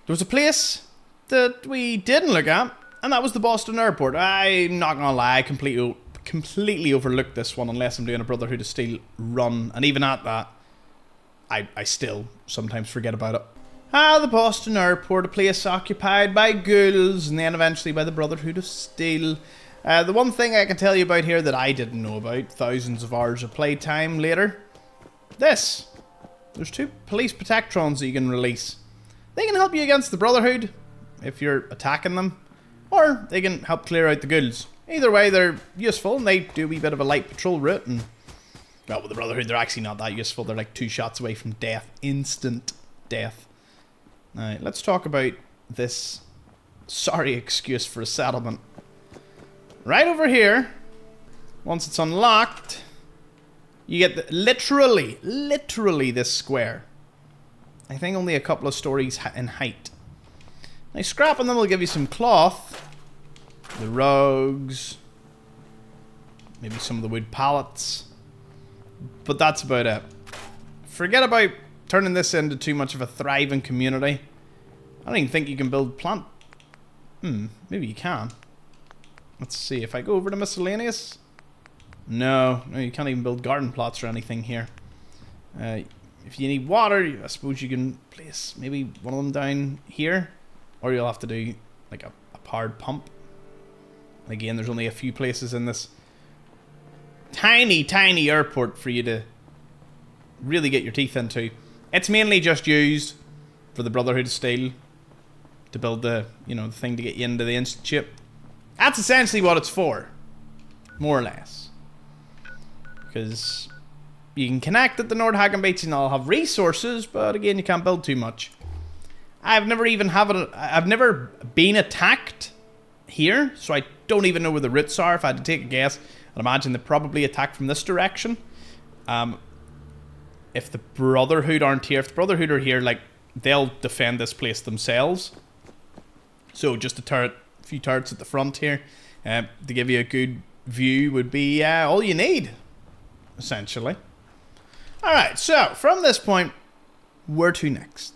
there was a place that we didn't look at, and that was the Boston Airport. I'm not gonna lie, I completely overlooked this one unless I'm doing a Brotherhood of Steel run, and even at that, I still sometimes forget about it. The Boston Airport, a place occupied by ghouls, and then eventually by the Brotherhood of Steel. The one thing I can tell you about here that I didn't know about, thousands of hours of playtime later, this. There's 2 police protectrons that you can release. They can help you against the Brotherhood if you're attacking them, or they can help clear out the ghouls. Either way, they're useful, and they do a wee bit of a light patrol route, and well, with the Brotherhood, they're actually not that useful. They're like 2 shots away from death. Instant death. Now, let's talk about this sorry excuse for a settlement. Right over here, once it's unlocked, you get literally this square. I think only a couple of stories in height. Now, scrapping them will give you some cloth, the rugs, maybe some of the wood pallets, but that's about it. Forget about turning this into too much of a thriving community. I don't even think you can build plant. Maybe you can. Let's see, if I go over to miscellaneous. No, you can't even build garden plots or anything here. If you need water, I suppose you can place maybe one of them down here. Or you'll have to do like a powered pump. And again, there's only a few places in this tiny airport for you to really get your teeth into. It's mainly just used for the Brotherhood of Steel to build the, the thing to get you into the Institute. That's essentially what it's for, more or less. Because you can connect at the Nordhagen Beach and all have resources, but again, you can't build too much. I've never been attacked here, so I don't even know where the routes are. If I had to take a guess, I'd imagine they probably attack from this direction. If the Brotherhood aren't here, if the Brotherhood are here, like, they'll defend this place themselves. So just a few turrets at the front here to give you a good view would be all you need, essentially. Alright, so from this point, where to next?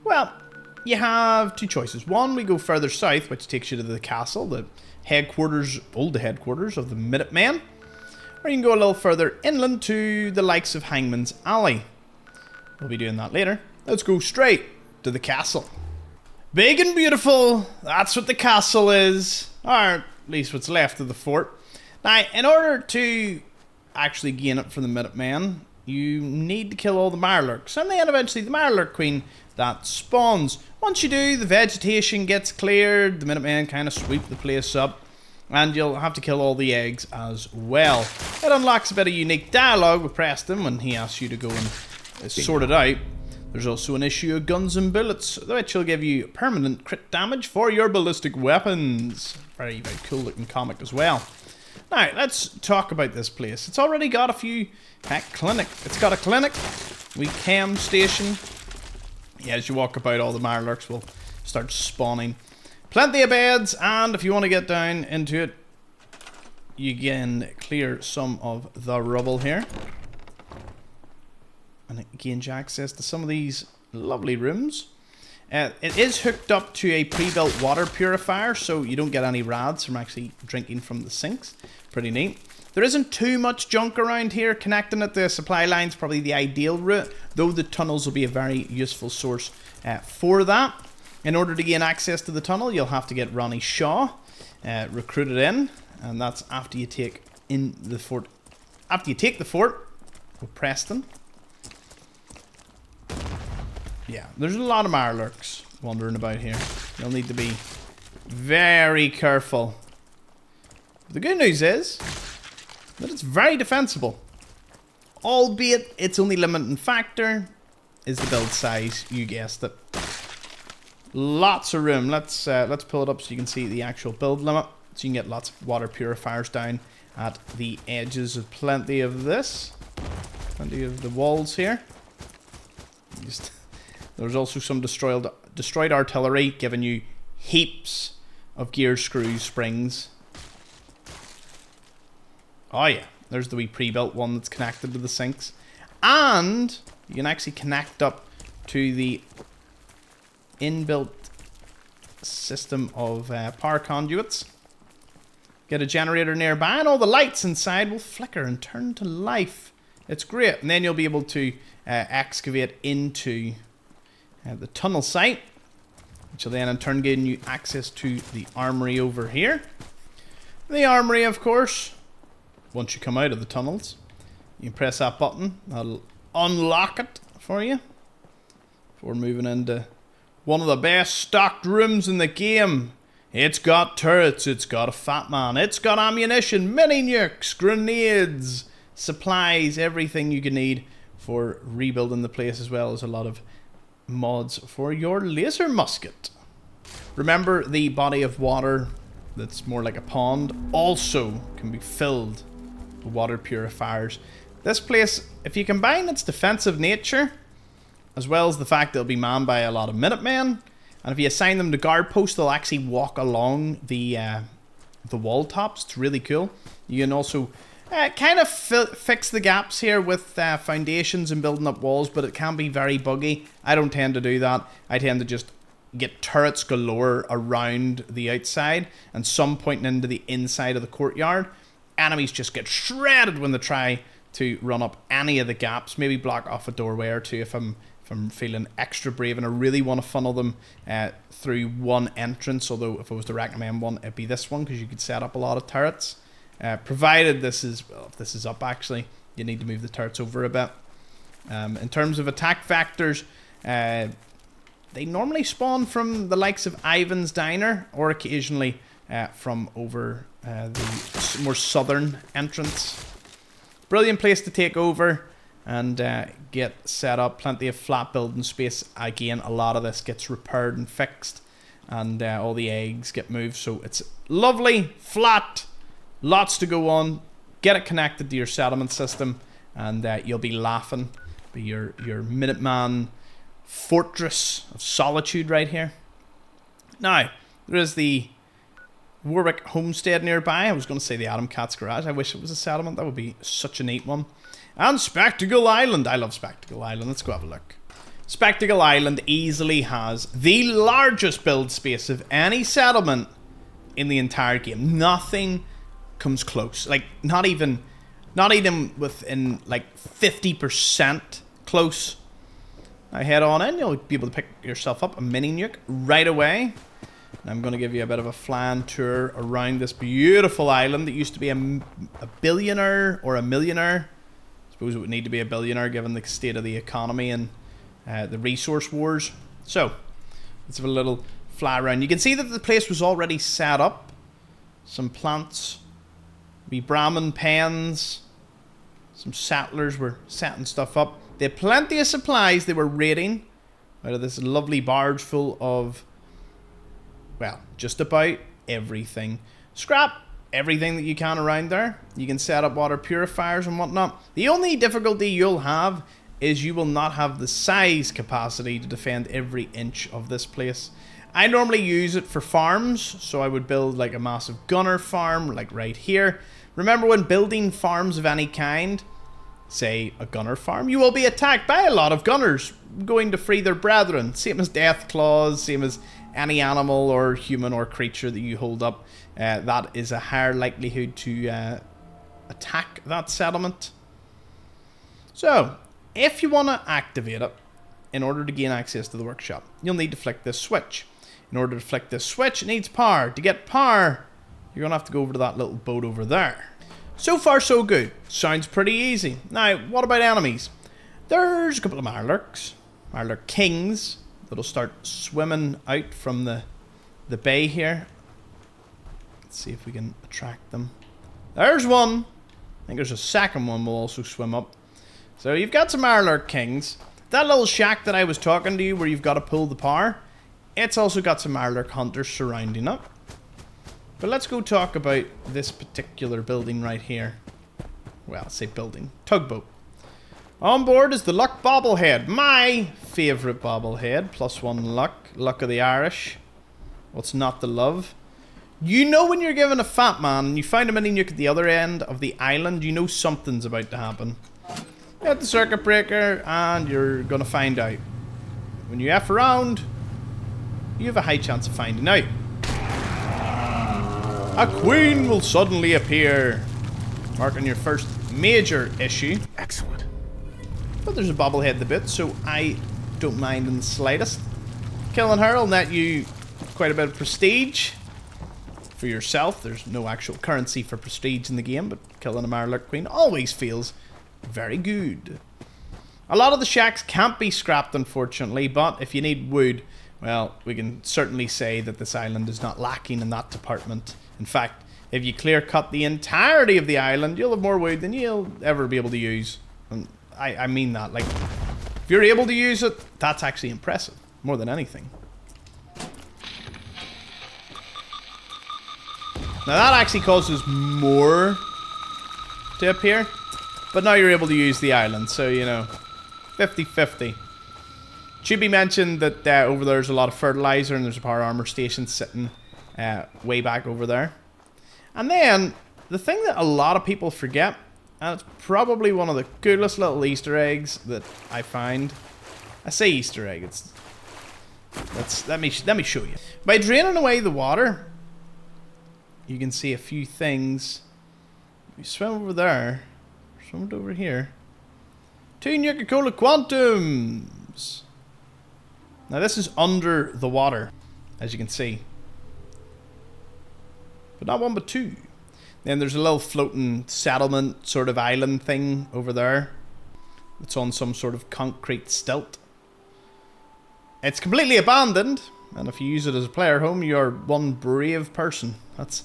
Well, you have 2 choices. One, we go further south, which takes you to the castle, the old headquarters of the Minutemen. Or you can go a little further inland to the likes of Hangman's Alley. We'll be doing that later. Let's go straight to the castle. Big and beautiful, that's what the castle is. Or at least what's left of the fort. Now, in order to actually gain it from the Minutemen, you need to kill all the Mirelurks. And then eventually the Mirelurk Queen that spawns. Once you do, the vegetation gets cleared, the Minutemen kind of sweep the place up. And you'll have to kill all the eggs as well. It unlocks a bit of unique dialogue with Preston when he asks you to go and sort it out. There's also an issue of guns and bullets, which will give you permanent crit damage for your ballistic weapons. Very, very cool looking comic as well. Now, let's talk about this place. It's already got a few... clinic. It's got a clinic. We chem station. Yeah, as you walk about, all the Mirelurks will start spawning. Plenty of beds, and if you want to get down into it, you can clear some of the rubble here. And it gains you access to some of these lovely rooms. It is hooked up to a pre-built water purifier, so you don't get any rads from actually drinking from the sinks. Pretty neat. There isn't too much junk around here. Connecting it to supply lines probably the ideal route, though the tunnels will be a very useful source for that. In order to gain access to the tunnel, you'll have to get Ronnie Shaw recruited in, and that's after you take in the fort. After you take the fort with Preston. Yeah, there's a lot of Marlurks wandering about here. You'll need to be very careful. The good news is that it's very defensible. Albeit, its only limiting factor is the build size. You guessed it. Lots of room. Let's pull it up so you can see the actual build limit. So you can get lots of water purifiers down at the edges of plenty of this. Plenty of the walls here. There's also some destroyed artillery, giving you heaps of gear, screws, springs. Oh yeah, there's the wee pre-built one that's connected to the sinks. And you can actually connect up to the inbuilt system of power conduits. Get a generator nearby and all the lights inside will flicker and turn to life. It's great. And then you'll be able to excavate into the tunnel site, which will then in turn give you access to the armory over here. The armory, of course, once you come out of the tunnels, you can press that button. That'll unlock it for you before moving into one of the best stocked rooms in the game. It's got turrets, it's got a fat man, it's got ammunition, mini nukes, grenades, supplies, everything you can need for rebuilding the place, as well as a lot of mods for your laser musket. Remember, the body of water that's more like a pond also can be filled with water purifiers. This place, if you combine its defensive nature as well as the fact that it'll be manned by a lot of Minutemen, and if you assign them to guard posts, they'll actually walk along the wall tops. It's really cool. You can also kind of fix the gaps here with foundations and building up walls, but it can be very buggy. I don't tend to do that. I tend to just get turrets galore around the outside and some pointing into the inside of the courtyard. Enemies just get shredded when they try to run up any of the gaps. Maybe block off a doorway or two if I'm feeling extra brave and I really want to funnel them through one entrance. Although if I was to recommend one, it'd be this one, because you could set up a lot of turrets. Provided this is, well, if this is up actually, you need to move the turrets over a bit. In terms of attack vectors, they normally spawn from the likes of Ivan's Diner, or occasionally from over the more southern entrance. Brilliant place to take over and get set up. Plenty of flat building space. Again, a lot of this gets repaired and fixed, and all the eggs get moved, so it's lovely, flat, lots to go on. Get it connected to your settlement system and you'll be laughing. Be your Minuteman fortress of solitude right here. Now, there is the Warwick Homestead nearby. I was going to say the Adam Cat's Garage. I wish it was a settlement. That would be such a neat one. And Spectacle Island. I love Spectacle Island. Let's go have a look. Spectacle Island easily has the largest build space of any settlement in the entire game. Nothing comes close. Like, not even within like 50% close. Now head on in. You'll be able to pick yourself up a mini nuke right away. I'm going to give you a bit of a flying tour around this beautiful island that used to be a billionaire or a millionaire. I suppose it would need to be a billionaire given the state of the economy and the resource wars. So, let's have a little fly around. You can see that the place was already set up. Some plants, Brahmin pens, some settlers were setting stuff up. They had plenty of supplies they were raiding out of this lovely barge full of, well, just about everything. Scrap everything that you can around there. You can set up water purifiers and whatnot. The only difficulty you'll have is you will not have the size capacity to defend every inch of this place. I normally use it for farms, so I would build like a massive gunner farm, like right here. Remember, when building farms of any kind, say, a gunner farm, you will be attacked by a lot of gunners going to free their brethren. Same as death claws, same as any animal or human or creature that you hold up. That is a higher likelihood to attack that settlement. So, if you want to activate it, in order to gain access to the workshop, you'll need to flick this switch. In order to flick this switch, it needs power. To get power, you're going to have to go over to that little boat over there. So far, so good. Sounds pretty easy. Now, what about enemies? There's a couple of Marlurks. Marlurk kings that'll start swimming out from the bay here. Let's see if we can attract them. There's one. I think there's a second one will also swim up. So you've got some Marlurk kings. That little shack that I was talking to you where you've got to pull the power, it's also got some Marlurk hunters surrounding it. But let's go talk about this particular building right here. Well, say building. Tugboat. On board is the Luck Bobblehead. My favourite bobblehead. +1 luck. Luck of the Irish. What's not to love? You know when you're given a fat man and you find a mini nuke at the other end of the island, you know something's about to happen. Hit the circuit breaker and you're going to find out. When you F around, you have a high chance of finding out. A queen will suddenly appear, marking your first major issue. Excellent. But there's a bobblehead the bit, so I don't mind in the slightest. Killing her will net you quite a bit of prestige for yourself. There's no actual currency for prestige in the game, but killing a Marlurk queen always feels very good. A lot of the shacks can't be scrapped, unfortunately, but if you need wood, well, we can certainly say that this island is not lacking in that department. In fact, if you clear cut the entirety of the island, you'll have more wood than you'll ever be able to use. And I mean that. Like, if you're able to use it, that's actually impressive, more than anything. Now that actually causes more to appear, but now you're able to use the island, so, you know, 50-50. Should be mentioned that over there's a lot of fertilizer and there's a power armor station sitting way back over there. And then, the thing that a lot of people forget, and it's probably one of the coolest little Easter eggs that I find. I say Easter egg, let me show you. By draining away the water, you can see a few things. You swim over there, swim over here. 2 Nuka-Cola Quantums! Now this is under the water, as you can see. But not one, but 2. Then there's a little floating settlement sort of island thing over there. It's on some sort of concrete stilt. It's completely abandoned, and if you use it as a player home, you're one brave person. That's,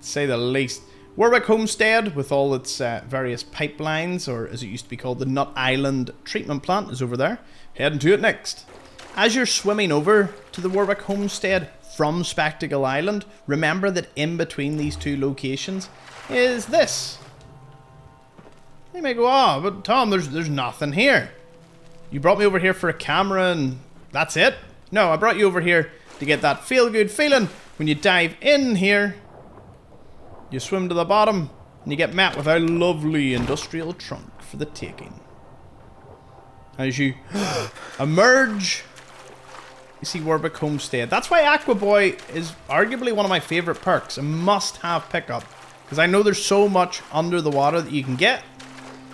to say the least. Warwick Homestead, with all its various pipelines, or as it used to be called, the Nut Island Treatment Plant, is over there. Heading to it next. As you're swimming over to the Warwick Homestead from Spectacle Island, remember that in between these 2 locations is this. You may go, oh, but Tom, there's nothing here. You brought me over here for a camera and that's it? No, I brought you over here to get that feel-good feeling when you dive in here. You swim to the bottom and you get met with a lovely industrial trunk for the taking. As you emerge, you see Warwick Homestead. That's why Aqua Boy is arguably one of my favourite perks. A must-have pickup. Because I know there's so much under the water that you can get.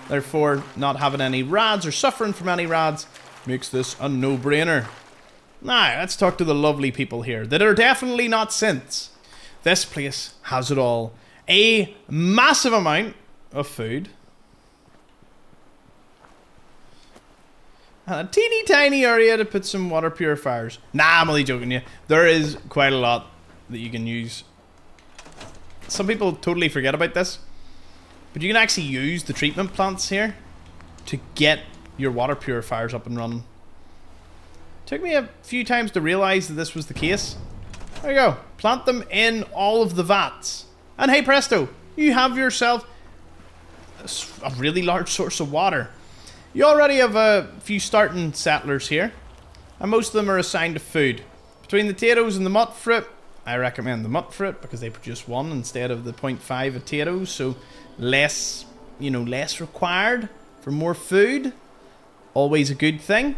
Therefore, not having any rads or suffering from any rads makes this a no-brainer. Now, let's talk to the lovely people here that are definitely not synths. This place has it all. A massive amount of food. And a teeny tiny area to put some water purifiers. Nah, I'm only joking you. There is quite a lot that you can use. Some people totally forget about this. But you can actually use the treatment plants here to get your water purifiers up and running. Took me a few times to realize that this was the case. There you go. Plant them in all of the vats. And hey presto, you have yourself a really large source of water. You already have a few starting settlers here, and most of them are assigned to food. Between the potatoes and the mut fruit, I recommend the mut fruit because they produce 1 instead of the 0.5 of potatoes, so less, less required for more food. Always a good thing.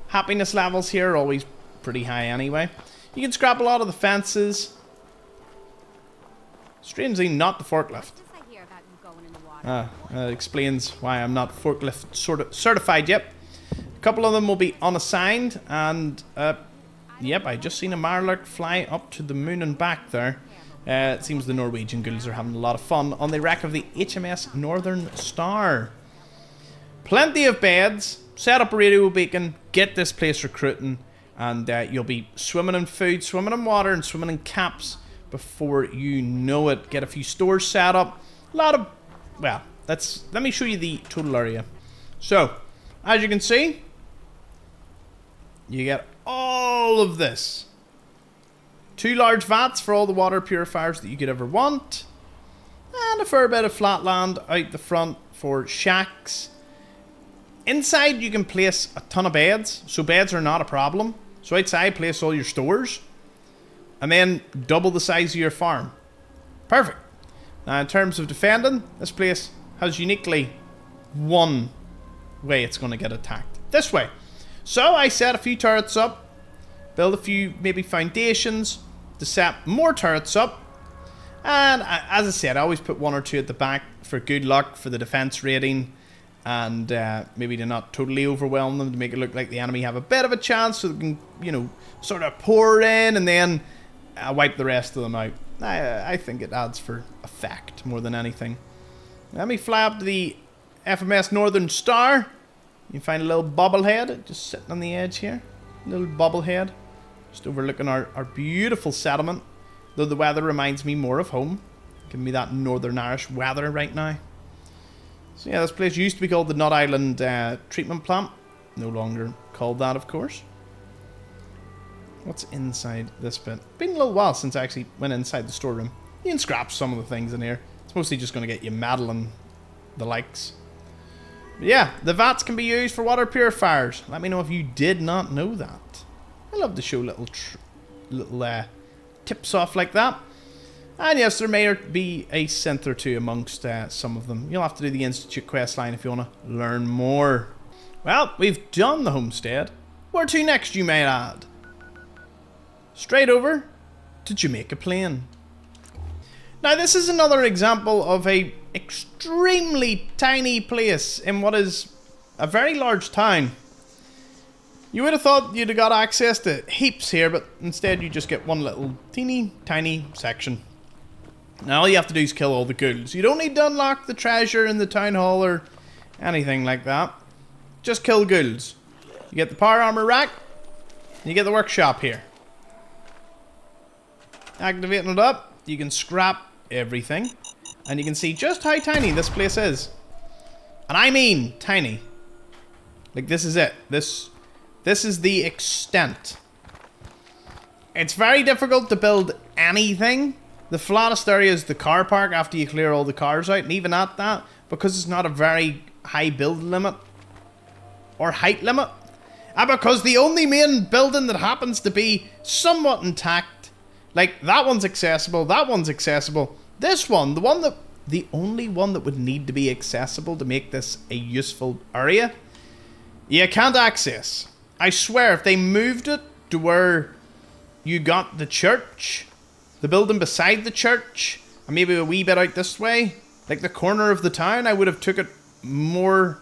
Happiness levels here are always pretty high anyway. You can scrap a lot of the fences. Strangely, not the forklift. That explains why I'm not forklift certified yet. A couple of them will be unassigned, and yep, I just seen a marlark fly up to the moon and back there. It seems the Norwegian ghouls are having a lot of fun on the wreck of the HMS Northern Star. Plenty of beds. Set up a radio beacon. Get this place recruiting, and you'll be swimming in food, swimming in water, and swimming in caps before you know it. Get a few stores set up. A lot of, well, let me show you the total area. So, as you can see, you get all of this. 2 large vats for all the water purifiers that you could ever want, and a fair bit of flat land out the front for shacks. Inside you can place a ton of beds, so beds are not a problem. So outside, place all your stores, and then double the size of your farm. Perfect. Now in terms of defending, this place has uniquely one way it's going to get attacked. This way. So I set a few turrets up, build a few maybe foundations to set more turrets up, and as I said, I always put 1 or 2 at the back for good luck for the defense rating, and maybe to not totally overwhelm them, to make it look like the enemy have a bit of a chance, so they can, you know, sort of pour in and then wipe the rest of them out. I think it adds for effect more than anything. Let me fly up to the FMS Northern Star. You find a little bobblehead just sitting on the edge here. Little bobblehead just overlooking our beautiful settlement, though the weather reminds me more of home. Giving me that Northern Irish weather right now. So yeah, this place used to be called the Nut Island Treatment Plant. No longer called that, of course. What's inside this bit? Been a little while since I actually went inside the storeroom. You can scrap some of the things in here. It's mostly just going to get you metal and the likes. But yeah, the vats can be used for water purifiers. Let me know if you did not know that. I love to show little tips off like that. And yes, there may be a synth or 2 amongst some of them. You'll have to do the Institute quest line if you want to learn more. Well, we've done the homestead. Where to next, you may add? Straight over to Jamaica Plain. Now, this is another example of a extremely tiny place in what is a very large town. You would have thought you'd have got access to heaps here, but instead you just get one little teeny tiny section. Now all you have to do is kill all the ghouls. You don't need to unlock the treasure in the town hall or anything like that. Just kill ghouls. You get the power armor rack, and you get the workshop here. Activating it up, you can scrap everything, and you can see just how tiny this place is. And I mean tiny. Like, this is it. This is the extent. It's very difficult to build anything. The flattest area is the car park after you clear all the cars out, and even at that, because it's not a very high build limit or height limit, and because the only main building that happens to be somewhat intact, like that one's accessible, that one's accessible, this one, the only one that would need to be accessible to make this a useful area, you can't access. I swear, if they moved it to where you got the church, the building beside the church, and maybe a wee bit out this way, like the corner of the town, I would have took it more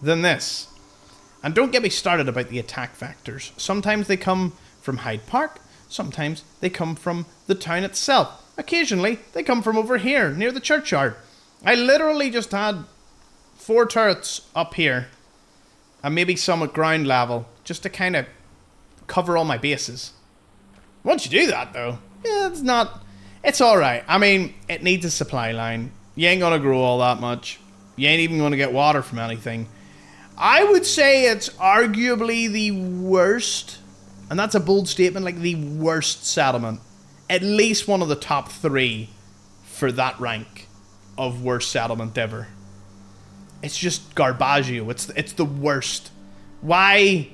than this. And don't get me started about the attack vectors. Sometimes they come from Hyde Park, sometimes they come from the town itself. Occasionally, they come from over here, near the churchyard. I literally just had 4 turrets up here, and maybe some at ground level, just to kind of cover all my bases. Once you do that, though, yeah, it's alright. I mean, it needs a supply line. You ain't gonna grow all that much. You ain't even gonna get water from anything. I would say it's arguably the worst, and that's a bold statement, like the worst settlement. At least one of the top 3 for that rank of worst settlement ever. It's just garbaggio. It's the worst. Why?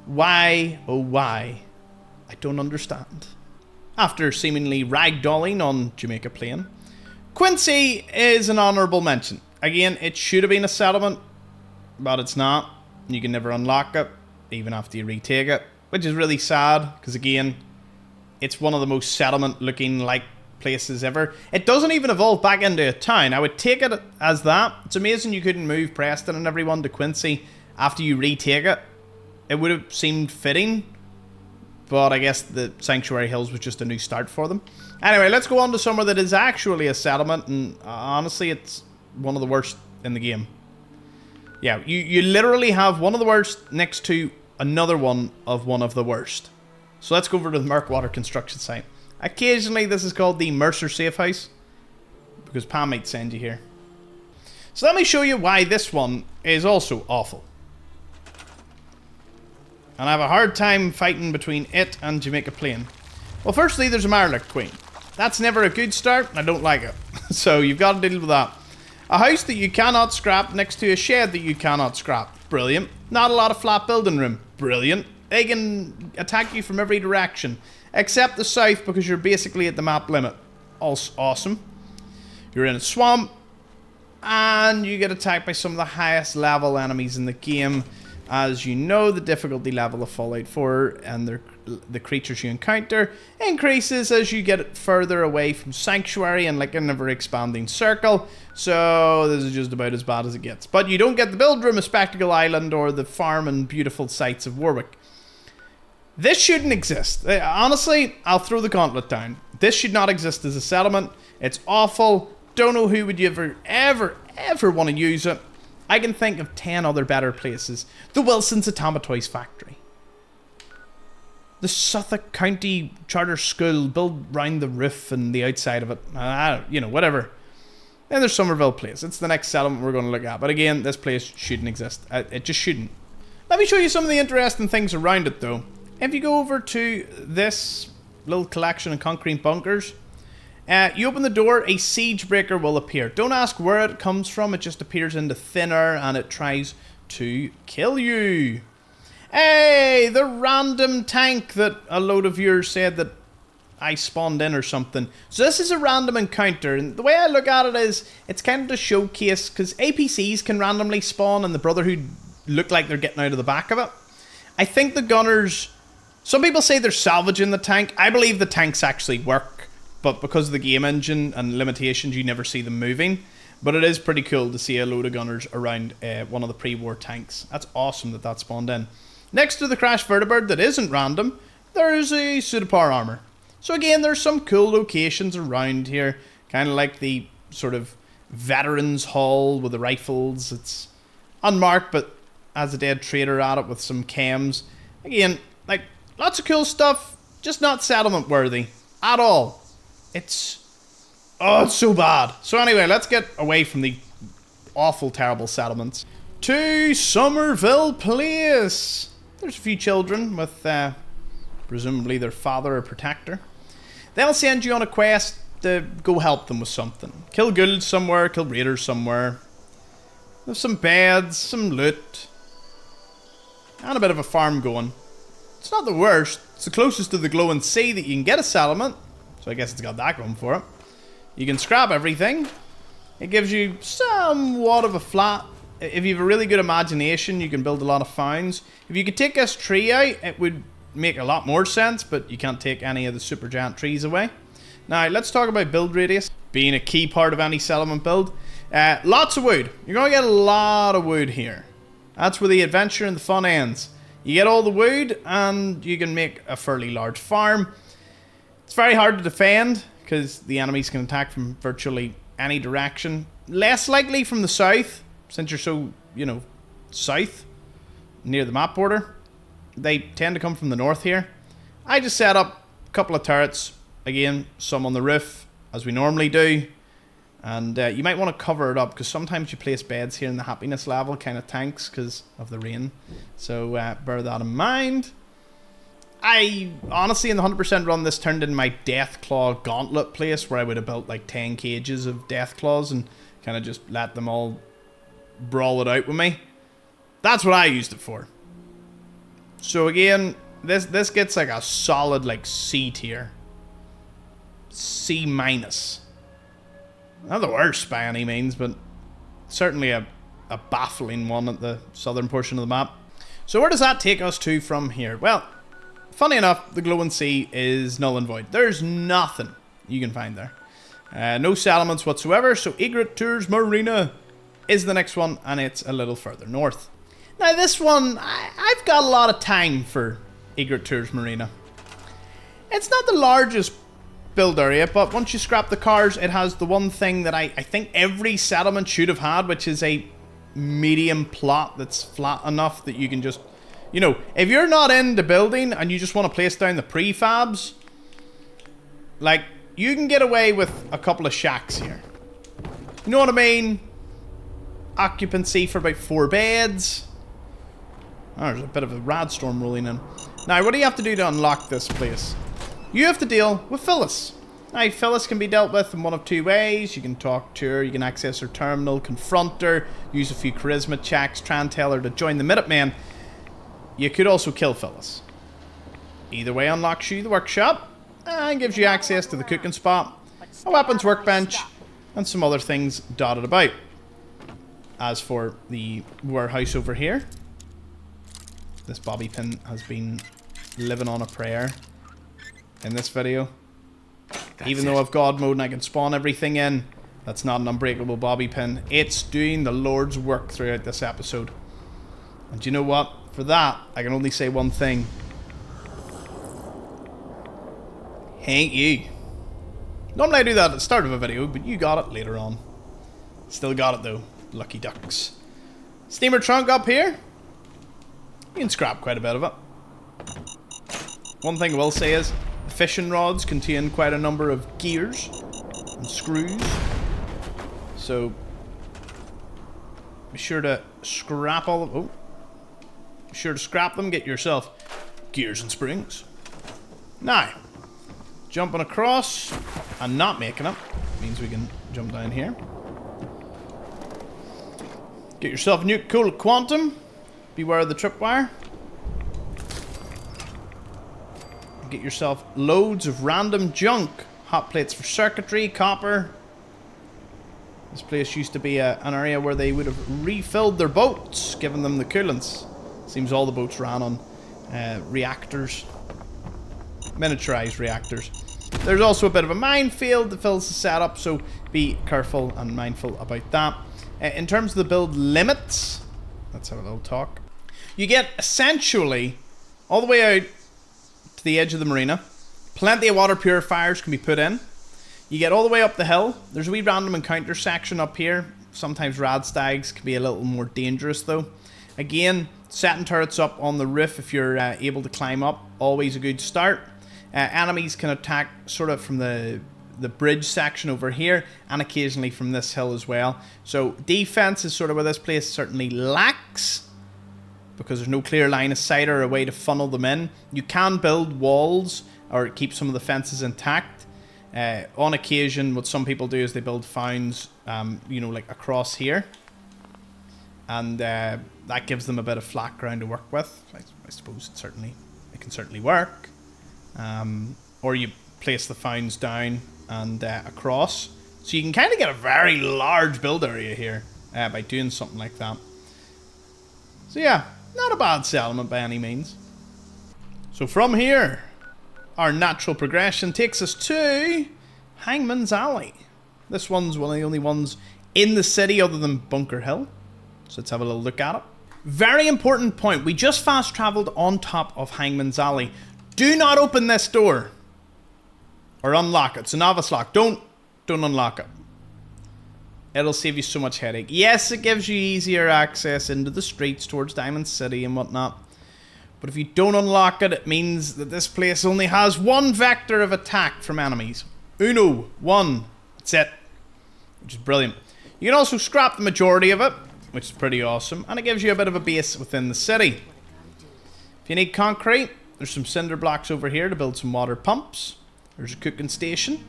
Oh why? I don't understand. After seemingly ragdolling on Jamaica Plain, Quincy is an honourable mention. Again, it should have been a settlement. but it's not. You can never unlock it, even after you retake it, which is really sad, because again, it's one of the most settlement-looking like places ever. It doesn't even evolve back into a town. I would take it as that. It's amazing you couldn't move Preston and everyone to Quincy after you retake it. It would have seemed fitting, but I guess the Sanctuary Hills was just a new start for them. Anyway, let's go on to somewhere that is actually a settlement, and honestly, it's one of the worst in the game. Yeah, you literally have one of the worst next to another one of the worst. So let's go over to the Murkwater construction site. Occasionally, this is called the Mercer Safe House, because Pam might send you here. So let me show you why this one is also awful. And I have a hard time fighting between it and Jamaica Plain. Well, firstly, there's a Marlick Queen. That's never a good start, and I don't like it. So you've got to deal with that. A house that you cannot scrap next to a shed that you cannot scrap. Brilliant. Not a lot of flat building room. Brilliant. They can attack you from every direction, except the south, because you're basically at the map limit. Also awesome. You're in a swamp, and you get attacked by some of the highest level enemies in the game. As you know, the difficulty level of Fallout 4 and the creatures you encounter increases as you get further away from Sanctuary and like an ever-expanding circle. So this is just about as bad as it gets. But you don't get the build room of Spectacle Island or the farm and beautiful sights of Warwick. This shouldn't exist. Honestly, I'll throw the gauntlet down. This should not exist as a settlement. It's awful. Don't know who would you ever want to use it. I can think of 10 other better places. The Wilson's Automatoys Factory. The Suffolk County Charter School built round the roof and the outside of it. You know, whatever. Then there's Somerville Place. It's the next settlement we're going to look at. But again, this place shouldn't exist. It just shouldn't. Let me show you some of the interesting things around it, though. If you go over to this little collection of concrete bunkers, you open the door, a siege breaker will appear. Don't ask where it comes from, it just appears into thin air and it tries to kill you. Hey, the random tank that a load of viewers said that I spawned in or something. So this is a random encounter, and the way I look at it is, it's kind of to showcase, because APCs can randomly spawn and the Brotherhood look like they're getting out of the back of it. I think the gunners, some people say they're salvaging the tank. I believe the tanks actually work. But because of the game engine and limitations, you never see them moving. But it is pretty cool to see a load of gunners around one of the pre-war tanks. That's awesome that that spawned in. Next to the crashed vertibird that isn't random, there's a suit of power armor. So again, there's some cool locations around here. Kind of like the sort of veterans hall with the rifles. It's unmarked, but has a dead trader at it with some chems. Again, like, lots of cool stuff, just not settlement worthy at all. It's so bad. So anyway, let's get away from the awful, terrible settlements to Somerville Place. There's a few children with presumably their father or protector. They'll send you on a quest to go help them with something. Kill ghouls somewhere, kill raiders somewhere. There's some beds, some loot, and a bit of a farm going. It's not the worst. It's the closest to the glowing sea that you can get a settlement. So I guess it's got that going for it. You can scrap everything. It gives you somewhat of a flat. If you have a really good imagination, you can build a lot of founds. If you could take this tree out, it would make a lot more sense, but you can't take any of the super giant trees away. Now, let's talk about build radius, being a key part of any settlement build. Lots of wood. You're going to get a lot of wood here. That's where the adventure and the fun ends. You get all the wood, and you can make a fairly large farm. It's very hard to defend, because the enemies can attack from virtually any direction. Less likely from the south, since you're so, south, near the map border. They tend to come from the north here. I just set up a couple of turrets. Again, some on the roof, as we normally do. And you might want to cover it up, because sometimes you place beds here and the happiness level kind of tanks because of the rain. So bear that in mind. I honestly, in the 100% run, this turned into my Deathclaw gauntlet place, where I would have built like 10 cages of Deathclaws and kind of just let them all brawl it out with me. That's what I used it for. So again, this gets like a solid like C tier. C minus. Not the worst by any means, but certainly a a baffling one at the southern portion of the map. So where does that take us to from here? Well, funny enough, the glowing sea is null and void. There's nothing you can find there. No settlements whatsoever, so Egret Tours Marina is the next one, and it's a little further north. Now this one, I've got a lot of time for Egret Tours Marina. It's not the largest build area, but once you scrap the cars, it has the one thing that I think every settlement should have had, which is a medium plot that's flat enough that you can just, you know, if you're not into building and you just want to place down the prefabs, like, you can get away with a couple of shacks here. You know what I mean? Occupancy for about 4 beds. Oh, there's a bit of a rad storm rolling in. Now, what do you have to do to unlock this place? You have to deal with Phyllis. Now, Phyllis can be dealt with in one of 2 ways. You can talk to her, you can access her terminal, confront her, use a few charisma checks, try and tell her to join the Minutemen. You could also kill Phyllis. Either way unlocks you the workshop and gives you access to the cooking spot, a weapons workbench, and some other things dotted about. As for the warehouse over here, this bobby pin has been living on a prayer in this video. Even though I've God mode and I can spawn everything in, that's not an unbreakable bobby pin. It's doing the Lord's work throughout this episode. And you know what? For that, I can only say one thing. Thank you. Normally I do that at the start of a video, but you got it later on. Still got it though. Lucky ducks. Steamer trunk up here. You can scrap quite a bit of it. One thing I will say is the fishing rods contain quite a number of gears and screws. So be sure to scrap all of be sure to scrap them, get yourself gears and springs. Now, jumping across and not making it means we can jump down here. Get yourself a Nuka-world Quantum. Beware of the tripwire. Get yourself loads of random junk. Hot plates for circuitry, copper. This place used to be an area where they would have refilled their boats, given them the coolants. Seems all the boats ran on reactors. Miniaturized reactors. There's also a bit of a minefield that fills the setup, so be careful and mindful about that. In terms of the build limits, let's have a little talk. You get essentially all the way out to the edge of the marina. Plenty of water purifiers can be put in. You get all the way up the hill. There's a wee random encounter section up here. Sometimes rad stags can be a little more dangerous though. Again, setting turrets up on the roof if you're able to climb up, always a good start. Enemies can attack sort of from the bridge section over here and occasionally from this hill as well. So defense is sort of where this place certainly lacks because there's no clear line of sight or a way to funnel them in. You can build walls or keep some of the fences intact. On occasion, what some people do is they build founds, you know, like across here. And that gives them a bit of flat ground to work with. I suppose it can certainly work. Or you place the founds down and across. So you can kind of get a very large build area here by doing something like that. So yeah, not a bad settlement by any means. So from here, our natural progression takes us to Hangman's Alley. This one's one of the only ones in the city other than Bunker Hill. So let's have a little look at it. Very important point. We just fast traveled on top of Hangman's Alley. Do not open this door. Or unlock it. It's a novice lock. Don't unlock it. It'll save you so much headache. Yes, it gives you easier access into the streets towards Diamond City and whatnot. But if you don't unlock it, it means that this place only has one vector of attack from enemies. One. That's it. Which is brilliant. You can also scrap the majority of it, which is pretty awesome. And it gives you a bit of a base within the city. If you need concrete, there's some cinder blocks over here to build some water pumps. There's a cooking station.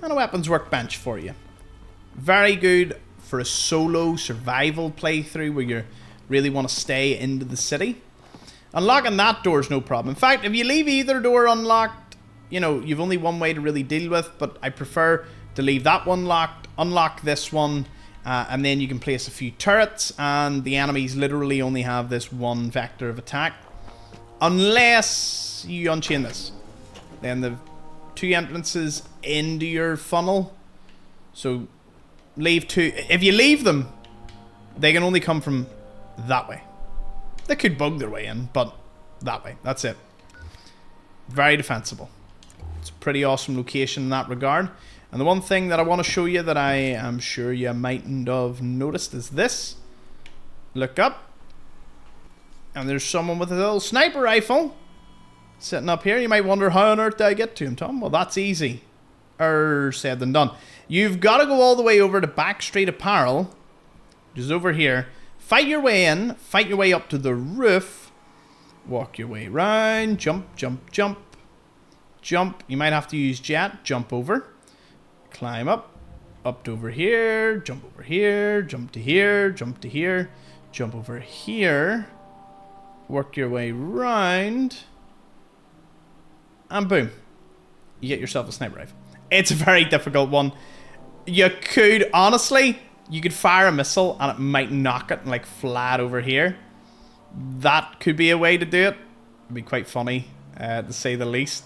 And a weapons workbench for you. Very good for a solo survival playthrough where you really want to stay into the city. Unlocking that door is no problem. In fact, if you leave either door unlocked, you know, you've only one way to really deal with, but I prefer to leave that one locked, unlock this one, And then you can place a few turrets, and the enemies literally only have this one vector of attack. Unless you unchain this. Then the 2 entrances into your funnel. So leave 2. If you leave them, they can only come from that way. They could bug their way in, but that way. That's it. Very defensible. It's a pretty awesome location in that regard. And the one thing that I want to show you that I am sure you mightn't have noticed is this. Look up. And there's someone with a little sniper rifle sitting up here. You might wonder, how on earth did I get to him, Tom? Well, that's easy. Said and done. You've got to go all the way over to Backstreet Apparel, which is over here. Fight your way in. Fight your way up to the roof. Walk your way round. Jump, jump, jump. Jump. You might have to use jet. Jump over. Climb up. Up to over here. Jump over here. Jump to here. Jump to here. Jump over here. Work your way round. And boom. You get yourself a sniper rifle. It's a very difficult one. You could, honestly, you could fire a missile and it might knock it like flat over here. That could be a way to do it. It'd be quite funny, to say the least.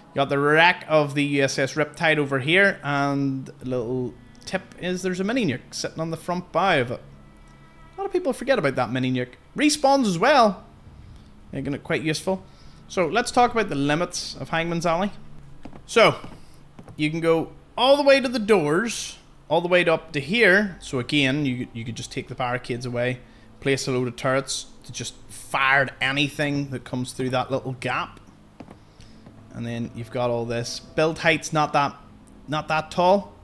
You got the wreck of the USS Riptide over here, and a little tip is there's a mini nuke sitting on the front bow of it. A lot of people forget about that mini nuke. Respawns as well. Making it quite useful. So let's talk about the limits of Hangman's Alley. So you can go all the way to the doors, all the way up to here. So again, you could just take the barricades away, place a load of turrets to just fire at anything that comes through that little gap. And then you've got all this. Build height's not that tall.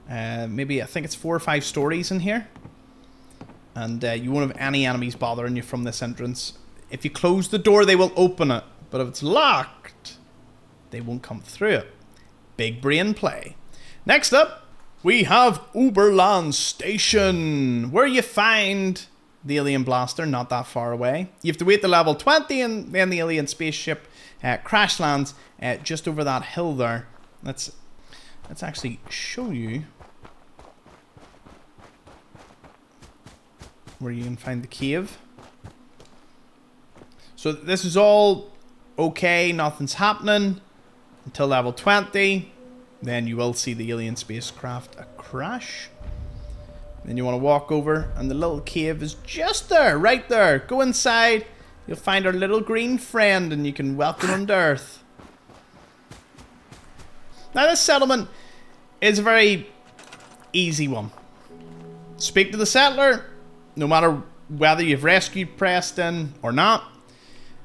Maybe I think it's 4 or 5 stories in here. And you won't have any enemies bothering you from this entrance. If you close the door, they will open it. But if it's locked, they won't come through it. Big brain play. Next up, we have Oberland Station, where you find the alien blaster not that far away. You have to wait to level 20, and then the alien spaceship crash lands just over that hill there. Let's actually show you where you can find the cave. So this is all okay, nothing's happening until level 20. Then you will see the alien spacecraft crash. Then you want to walk over, and the little cave is just there, right there. Go inside, you'll find our little green friend, and you can welcome him to Earth. Now this settlement is a very easy one. Speak to the settler, no matter whether you've rescued Preston or not.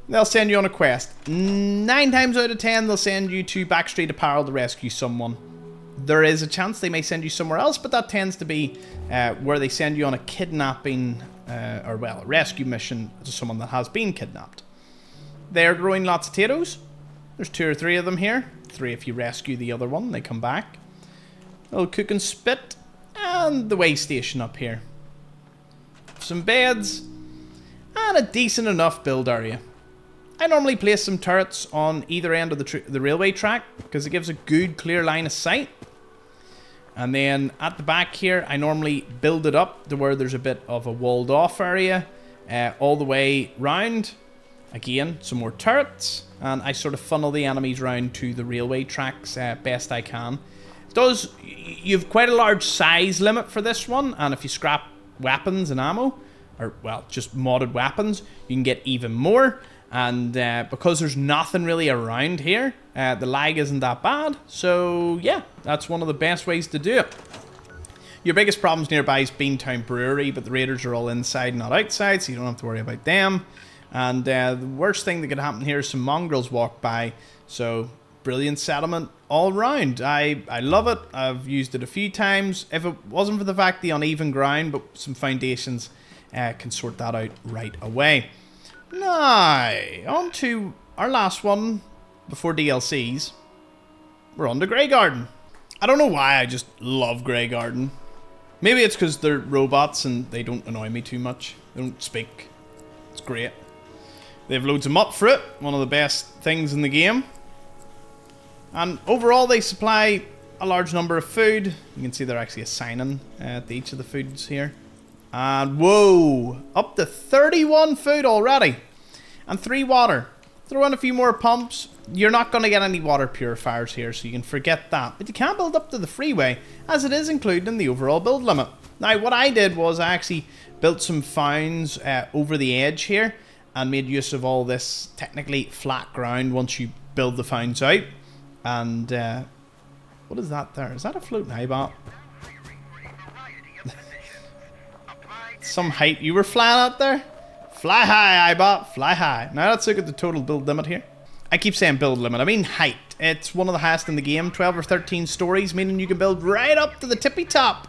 They'll send you on a quest. 9 times out of 10, they'll send you to Backstreet Apparel to rescue someone. There is a chance they may send you somewhere else, but that tends to be where they send you on a kidnapping, a rescue mission to someone that has been kidnapped. They're growing lots of potatoes. There's 2 or 3 of them here. 3 if you rescue the other one, they come back. A little cook and spit, and the way station up here. Some beds, and a decent enough build area. I normally place some turrets on either end of the railway track because it gives a good clear line of sight. And then at the back here, I normally build it up to where there's a bit of a walled off area all the way round. Again, some more turrets, and I sort of funnel the enemies round to the railway tracks best I can. You've quite a large size limit for this one, and if you scrap weapons and ammo, or well, just modded weapons, you can get even more. And because there's nothing really around here, the lag isn't that bad. So yeah, that's one of the best ways to do it. Your biggest problems nearby is Beantown Brewery, but the raiders are all inside, not outside, so you don't have to worry about them. And the worst thing that could happen here is some mongrels walk by. So brilliant settlement all round. I love it. I've used it a few times. If it wasn't for the fact the uneven ground, but some foundations can sort that out right away. Now, on to our last one before DLCs. We're on to Graygarden. I don't know why, I just love Graygarden. Maybe it's because they're robots and they don't annoy me too much. They don't speak. It's great. They have loads of mop fruit, one of the best things in the game. And overall they supply a large number of food. You can see they're actually assigning to each of the foods here. And whoa, up to 31 food already. And 3 water. Throw in a few more pumps. You're not going to get any water purifiers here, so you can forget that. But you can build up to the freeway, as it is included in the overall build limit. Now, what I did was I actually built some founds over the edge here, and made use of all this technically flat ground once you build the founds out. And what is that there? Is that a floating eyebot? Some height you were flying out there? Fly high, eyebot, fly high. Now let's look at the total build limit here. I keep saying build limit, I mean height. It's one of the highest in the game, 12 or 13 stories, meaning you can build right up to the tippy top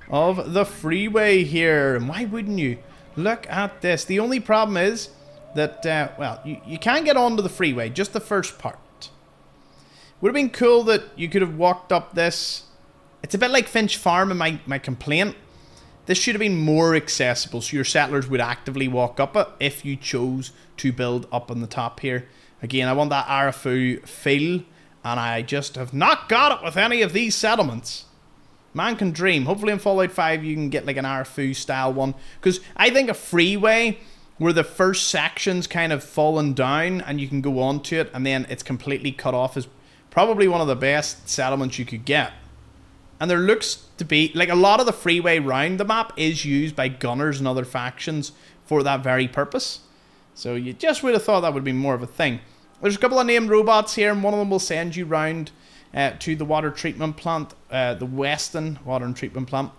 of the freeway here. And why wouldn't you? Look at this. The only problem is that, well, you can get onto the freeway, just the first part. Would have been cool that you could have walked up this. It's a bit like Finch Farm in my complaint. This should have been more accessible, so your settlers would actively walk up it if you chose to build up on the top here. Again, I want that Arafu feel, and I just have not got it with any of these settlements. Man can dream. Hopefully in Fallout 5 you can get like an Arafu style one, because I think a freeway where the first section's kind of fallen down and you can go onto it and then it's completely cut off is probably one of the best settlements you could get. And there looks to be, like, a lot of the freeway round the map is used by gunners and other factions for that very purpose. So you just would have thought that would be more of a thing. There's a couple of named robots here, and one of them will send you round to the water treatment plant, the Weston Water and Treatment Plant.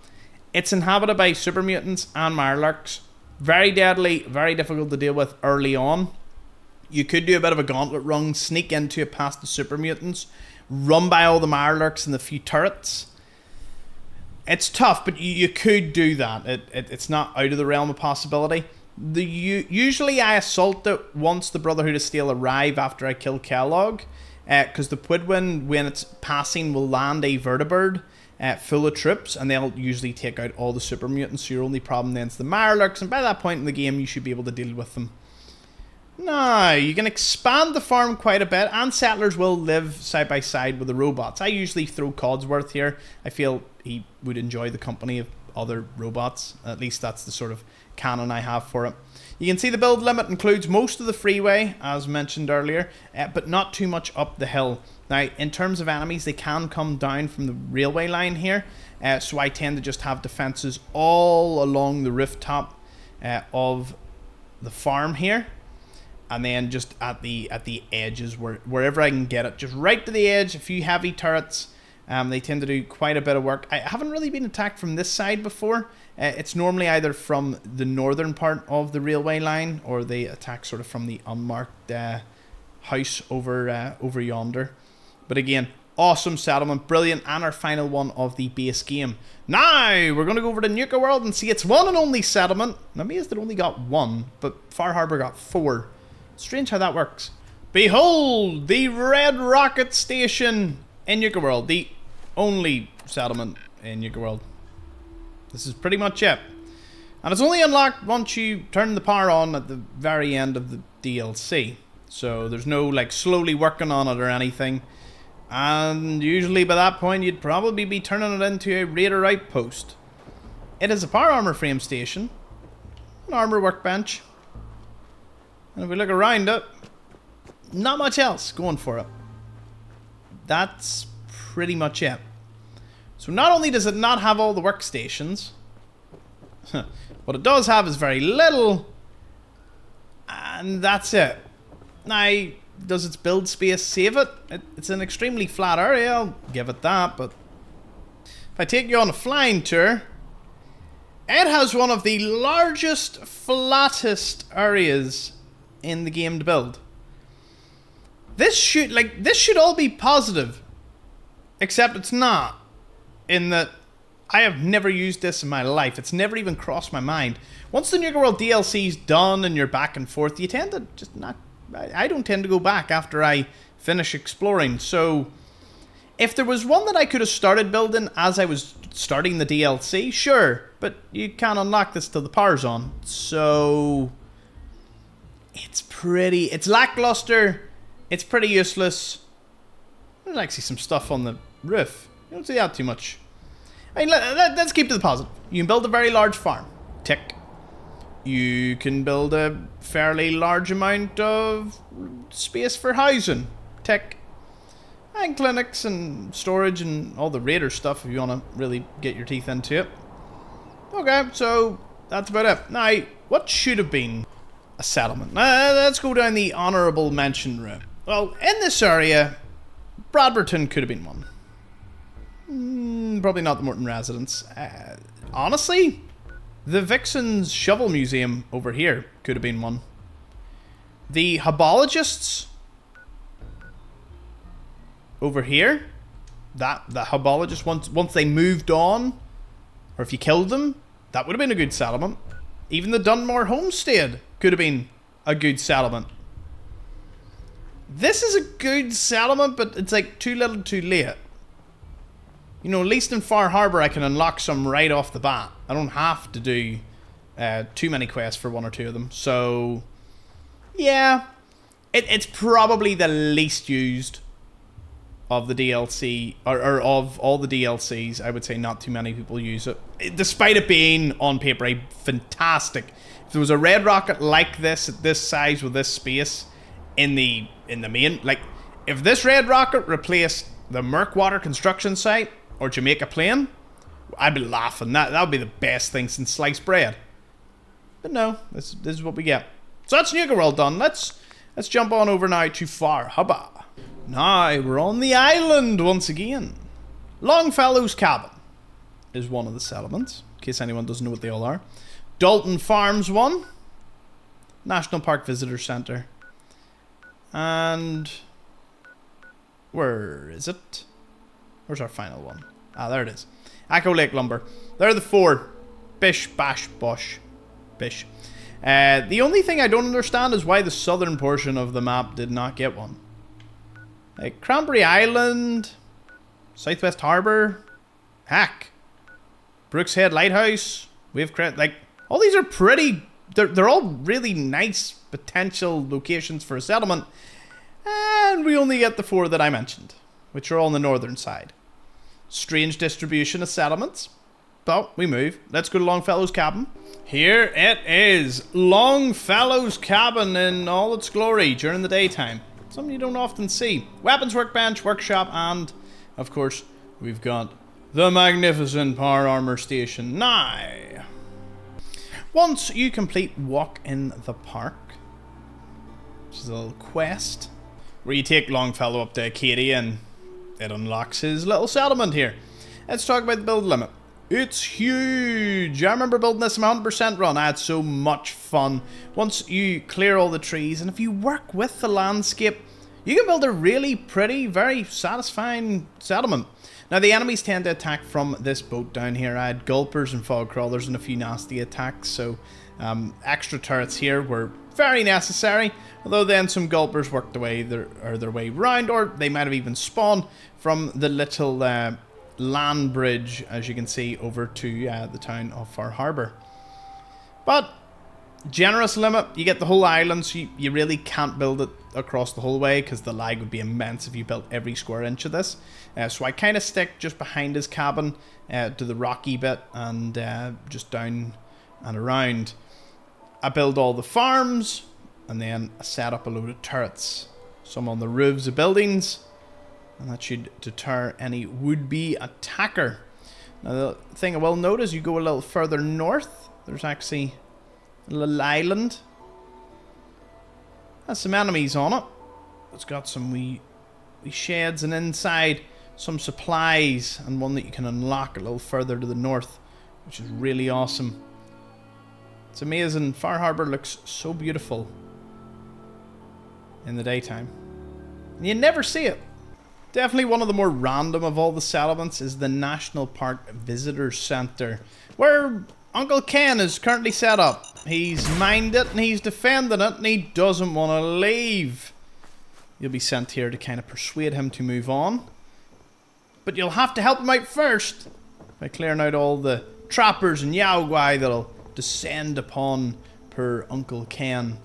It's inhabited by super mutants and mirelurks. Very deadly, very difficult to deal with early on. You could do a bit of a gauntlet run, sneak into it past the super mutants, run by all the mirelurks and the few turrets. It's tough, but you could do that. It's not out of the realm of possibility. Usually I assault it once the Brotherhood of Steel arrive after I kill Kellogg, because the Pwidwin, when it's passing, will land a vertibird full of troops, and they'll usually take out all the super mutants, so your only problem then is the mirelurks, and by that point in the game you should be able to deal with them. Now, you can expand the farm quite a bit, and settlers will live side by side with the robots. I usually throw Codsworth here. I feel he would enjoy the company of other robots. At least that's the sort of canon I have for it. You can see the build limit includes most of the freeway, as mentioned earlier, but not too much up the hill. Now, in terms of enemies, they can come down from the railway line here, so I tend to just have defenses all along the rooftop of the farm here. And then just at the edges, wherever I can get it, just right to the edge, a few heavy turrets. They tend to do quite a bit of work. I haven't really been attacked from this side before. It's normally either from the northern part of the railway line, or they attack sort of from the unmarked house over yonder. But again, awesome settlement, brilliant, and our final one of the base game. Now, we're going to go over to Nuka-world and see its one and only settlement. I'm amazed it only got 1, but Far Harbour got 4. Strange how that works. Behold, the Red Rocket Station in Nuka-world, the only settlement in Nuka-world. This is pretty much it. And it's only unlocked once you turn the power on at the very end of the DLC. So there's no like slowly working on it or anything. And usually by that point you'd probably be turning it into a raider outpost. It is a power armor frame station, an armor workbench. And if we look around it, not much else going for it. That's pretty much it. So not only does it not have all the workstations, what it does have is very little, and that's it. Now, does its build space save it? It's an extremely flat area, I'll give it that, but if I take you on a flying tour, it has one of the largest, flattest areas in the game to build. This should all be positive, except it's not, in that I have never used this in my life. It's never even crossed my mind. Once the Nuka-world DLC's done and you're back and forth, you tend to just not... I don't tend to go back after I finish exploring. So if there was one that I could have started building as I was starting the DLC, sure, but you can't unlock this till the power's on. So it's lackluster, it's pretty useless. There's actually some stuff on the roof. You don't see that too much. I mean, let's keep to the positive. You can build a very large farm. Tick. You can build a fairly large amount of space for housing. Tick. And clinics and storage and all the raider stuff if you want to really get your teeth into it. Okay, so that's about it. Now, what should have been a settlement? Let's go down the honourable mention route. Well, in this area, Bradberton could have been one. Probably not the Morton residence. Honestly, the Vixen's Shovel Museum over here could have been one. The Hobologists over here, the Hobologists, once they moved on, or if you killed them, that would have been a good settlement. Even the Dunmore Homestead could have been a good settlement. This is a good settlement, but it's like too little too late. You know, at least in Far Harbour I can unlock some right off the bat. I don't have to do too many quests for one or two of them. So, yeah, it's probably the least used of the DLC, or of all the DLCs. I would say not too many people use it. Despite it being, on paper, a fantastic... If there was a red rocket like this, at this size, with this space, in the main... Like, if this red rocket replaced the Murkwater construction site, or Jamaica Plain, I'd be laughing. That would be the best thing since sliced bread. But no, this is what we get. So that's Nuka-world done. Let's jump on over now to Far Harbour. Now we're on the island once again. Longfellow's Cabin is one of the settlements, in case anyone doesn't know what they all are. Dalton Farms one. National Park Visitor Centre. And where is it? Where's our final one? Ah, there it is. Echo Lake Lumber. There are the four. Bish, bash, bosh. Bish. The only thing I don't understand is why the southern portion of the map did not get one. Like Cranberry Island, Southwest Harbour, heck, Brooks Head Lighthouse, like, all these are pretty, they're all really nice potential locations for a settlement, and we only get the four that I mentioned, which are all on the northern side. Strange distribution of settlements, but we move. Let's go to Longfellow's Cabin. Here it is, Longfellow's Cabin in all its glory during the daytime. Something you don't often see. Weapons workbench, workshop, and, of course, we've got the magnificent power armor station. Now, once you complete Walk in the Park, which is a little quest, where you take Longfellow up to Acadia and it unlocks his little settlement here. Let's talk about the build limit. It's huge. I remember building this in my 100% run. I had so much fun. Once you clear all the trees, and if you work with the landscape, you can build a really pretty, very satisfying settlement. Now, the enemies tend to attack from this boat down here. I had gulpers and fog crawlers and a few nasty attacks, so extra turrets here were very necessary. Although then some gulpers worked their way round, or they might have even spawned from the little land bridge, as you can see, over to the town of Far Harbour. But generous limit, you get the whole island, so you really can't build it across the whole way because the lag would be immense if you built every square inch of this. So I kind of stick just behind his cabin to the rocky bit and just down and around. I build all the farms and then I set up a load of turrets, some on the roofs of buildings, and that should deter any would-be attacker. Now, the thing I will note is you go a little further north, there's actually a little island. Has some enemies on it. It's got some wee sheds, and inside some supplies, and one that you can unlock a little further to the north, which is really awesome. It's amazing. Far Harbour looks so beautiful in the daytime. And you never see it. Definitely one of the more random of all the settlements is the National Park Visitor Centre, where Uncle Ken is currently set up. He's mined it and he's defending it and he doesn't want to leave. You'll be sent here to kind of persuade him to move on. But you'll have to help him out first by clearing out all the trappers and Yaogwai that'll descend upon per Uncle Ken.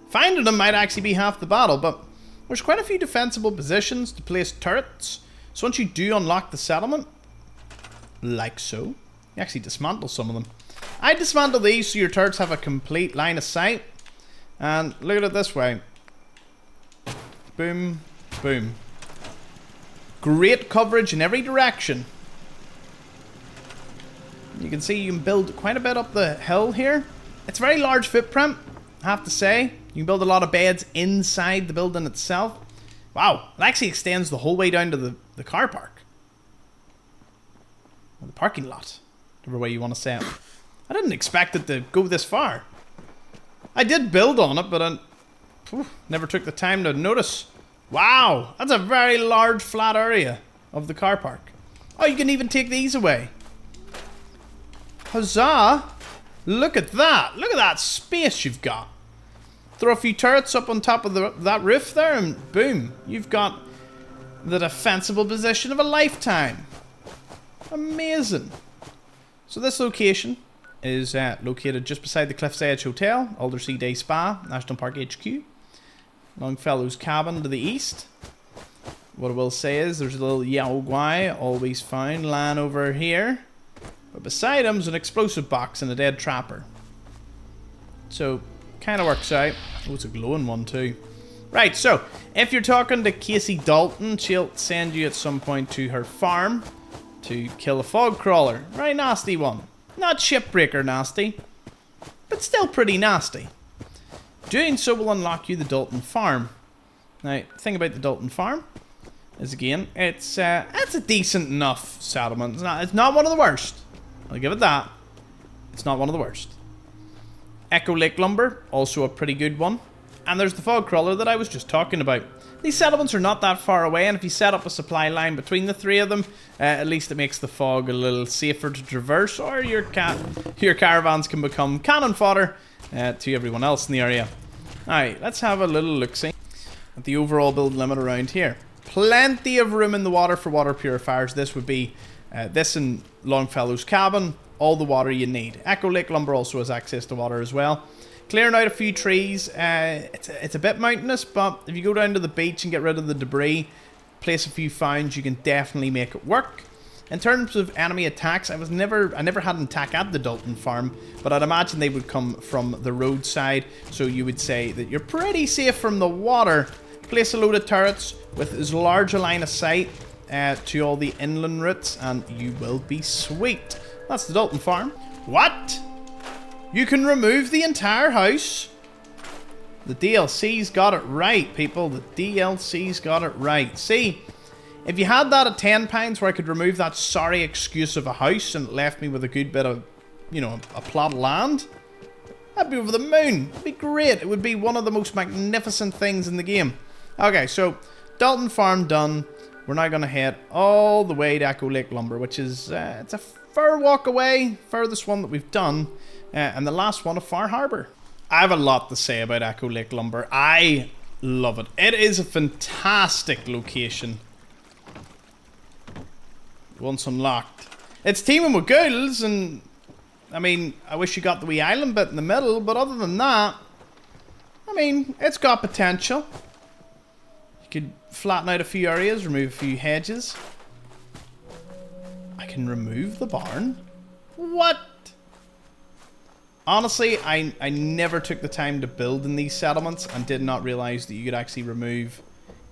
Finding him might actually be half the battle, but there's quite a few defensible positions to place turrets, So once you do unlock the settlement, like so, you actually dismantle some of them. I dismantle these so your turrets have a complete line of sight. And look at it this way. Boom, boom. Great coverage in every direction. You can see you can build quite a bit up the hill here. It's a very large footprint, I have to say. You can build a lot of beds inside the building itself. Wow, it actually extends the whole way down to the car park. Or the parking lot, whatever way you want to say it. I didn't expect it to go this far. I did build on it, but I never took the time to notice. Wow, that's a very large flat area of the car park. Oh, you can even take these away. Huzzah! Look at that. Look at that space you've got. Throw a few turrets up on top of that roof there and boom, you've got the defensible position of a lifetime. Amazing. So this location is located just beside the Cliff's Edge Hotel, Aldersea Day Spa, National Park HQ. Longfellow's cabin to the east. What I will say is there's a little Yao Guai always found lying over here. But beside him is an explosive box and a dead trapper. So, kind of works out. Oh, it's a glowing one too. Right, so, if you're talking to Casey Dalton, she'll send you at some point to her farm to kill a fog crawler. Very nasty one. Not shipbreaker nasty, but still pretty nasty. Doing so will unlock you the Dalton Farm. Now, the thing about the Dalton Farm is, again, it's a decent enough settlement. It's not one of the worst. I'll give it that. It's not one of the worst. Echo Lake Lumber, also a pretty good one. And there's the fog crawler that I was just talking about. These settlements are not that far away, and if you set up a supply line between the three of them, at least it makes the fog a little safer to traverse, or your caravans can become cannon fodder to everyone else in the area. Alright, let's have a little look-see at the overall build limit around here. Plenty of room in the water for water purifiers. This would be this and Longfellow's cabin, all the water you need. Echo Lake Lumber also has access to water as well. Clearing out a few trees, it's a bit mountainous, but if you go down to the beach and get rid of the debris, place a few founds, you can definitely make it work. In terms of enemy attacks, I never had an attack at the Dalton Farm, but I'd imagine they would come from the roadside, so you would say that you're pretty safe from the water. Place a load of turrets with as large a line of sight to all the inland routes, and you will be sweet. That's the Dalton Farm. What? You can remove the entire house? The DLC's got it right, people. The DLC's got it right. See, if you had that at Tenpines where I could remove that sorry excuse of a house and it left me with a good bit of, you know, a plot of land, I'd be over the moon. It'd be great. It would be one of the most magnificent things in the game. Okay, so Dalton Farm done. We're now going to head all the way to Echo Lake Lumber, which is it's a fair walk away, furthest one that we've done, and the last one of Far Harbour. I have a lot to say about Echo Lake Lumber. I love it. It is a fantastic location. Once unlocked. It's teeming with ghouls, and I mean, I wish you got the wee island bit in the middle, but other than that, I mean, it's got potential. You could flatten out a few areas, remove a few hedges. I can remove the barn? What? Honestly, I never took the time to build in these settlements and did not realize that you could actually remove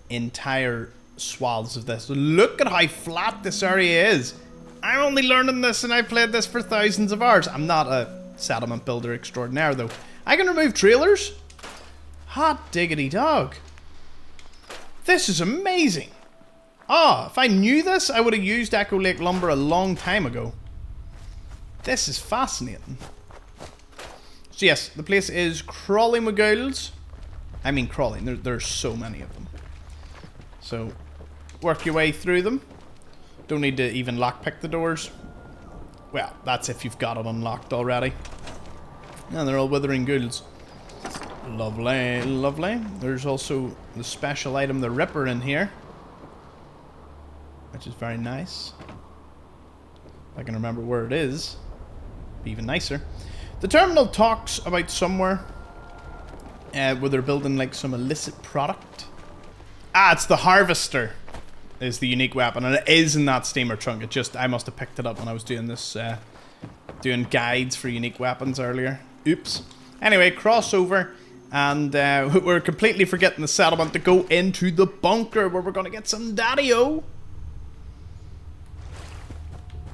entire swaths of this. Look at how flat this area is. I'm only learning this and I've played this for thousands of hours. I'm not a settlement builder extraordinaire though. I can remove trailers? Hot diggity dog. This is amazing. Ah, if I knew this, I would have used Echo Lake Lumber a long time ago. This is fascinating. So yes, the place is crawling with ghouls. I mean crawling, there's so many of them. So, work your way through them. Don't need to even lockpick the doors. Well, that's if you've got it unlocked already. And they're all withering ghouls. Lovely, lovely. There's also the special item, the Ripper, in here. Which is very nice. If I can remember where it is, be even nicer. The terminal talks about somewhere where they're building like some illicit product. Ah, it's the harvester is the unique weapon, and it is in that steamer trunk. It just, I must have picked it up when I was doing this, doing guides for unique weapons earlier. Oops. Anyway, crossover, and we're completely forgetting the settlement to go into the bunker where we're going to get some daddy-o.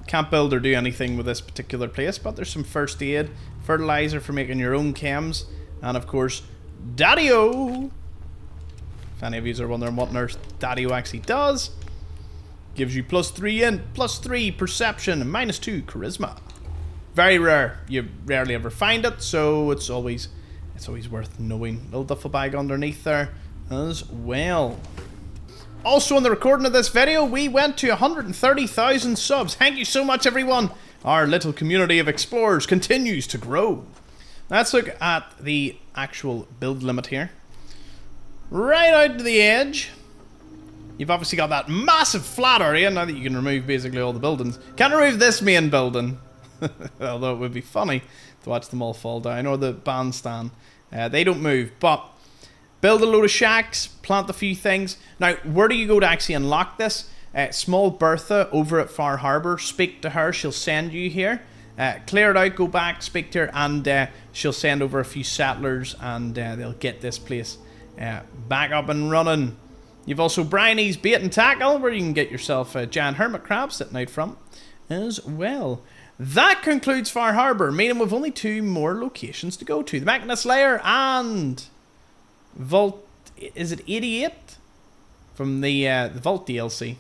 Can't build or do anything with this particular place, but there's some first aid, fertilizer for making your own chems, and of course, daddy-o. If any of you are wondering what Nurse Daddy-o actually does, gives you +3 int, +3 perception, and -2 charisma. Very rare. You rarely ever find it, so it's always worth knowing. Little duffel bag underneath there as well. Also, in the recording of this video, we went to 130,000 subs. Thank you so much, everyone. Our little community of explorers continues to grow. Let's look at the actual build limit here. Right out to the edge. You've obviously got that massive flat area now that you can remove basically all the buildings. Can't remove this main building. Although it would be funny to watch them all fall down. Or the bandstand. They don't move, but build a load of shacks, plant a few things. Now, where do you go to actually unlock this? Small Bertha over at Far Harbour. Speak to her, she'll send you here. Clear it out, go back, speak to her, and she'll send over a few settlers, and they'll get this place back up and running. You've also Bryony's Bait and Tackle, where you can get yourself a giant hermit crab sitting out front as well. That concludes Far Harbour, meaning we've only 2 more locations to go to. The Mechanist Lair and Vault... Is it 88? From the Vault DLC.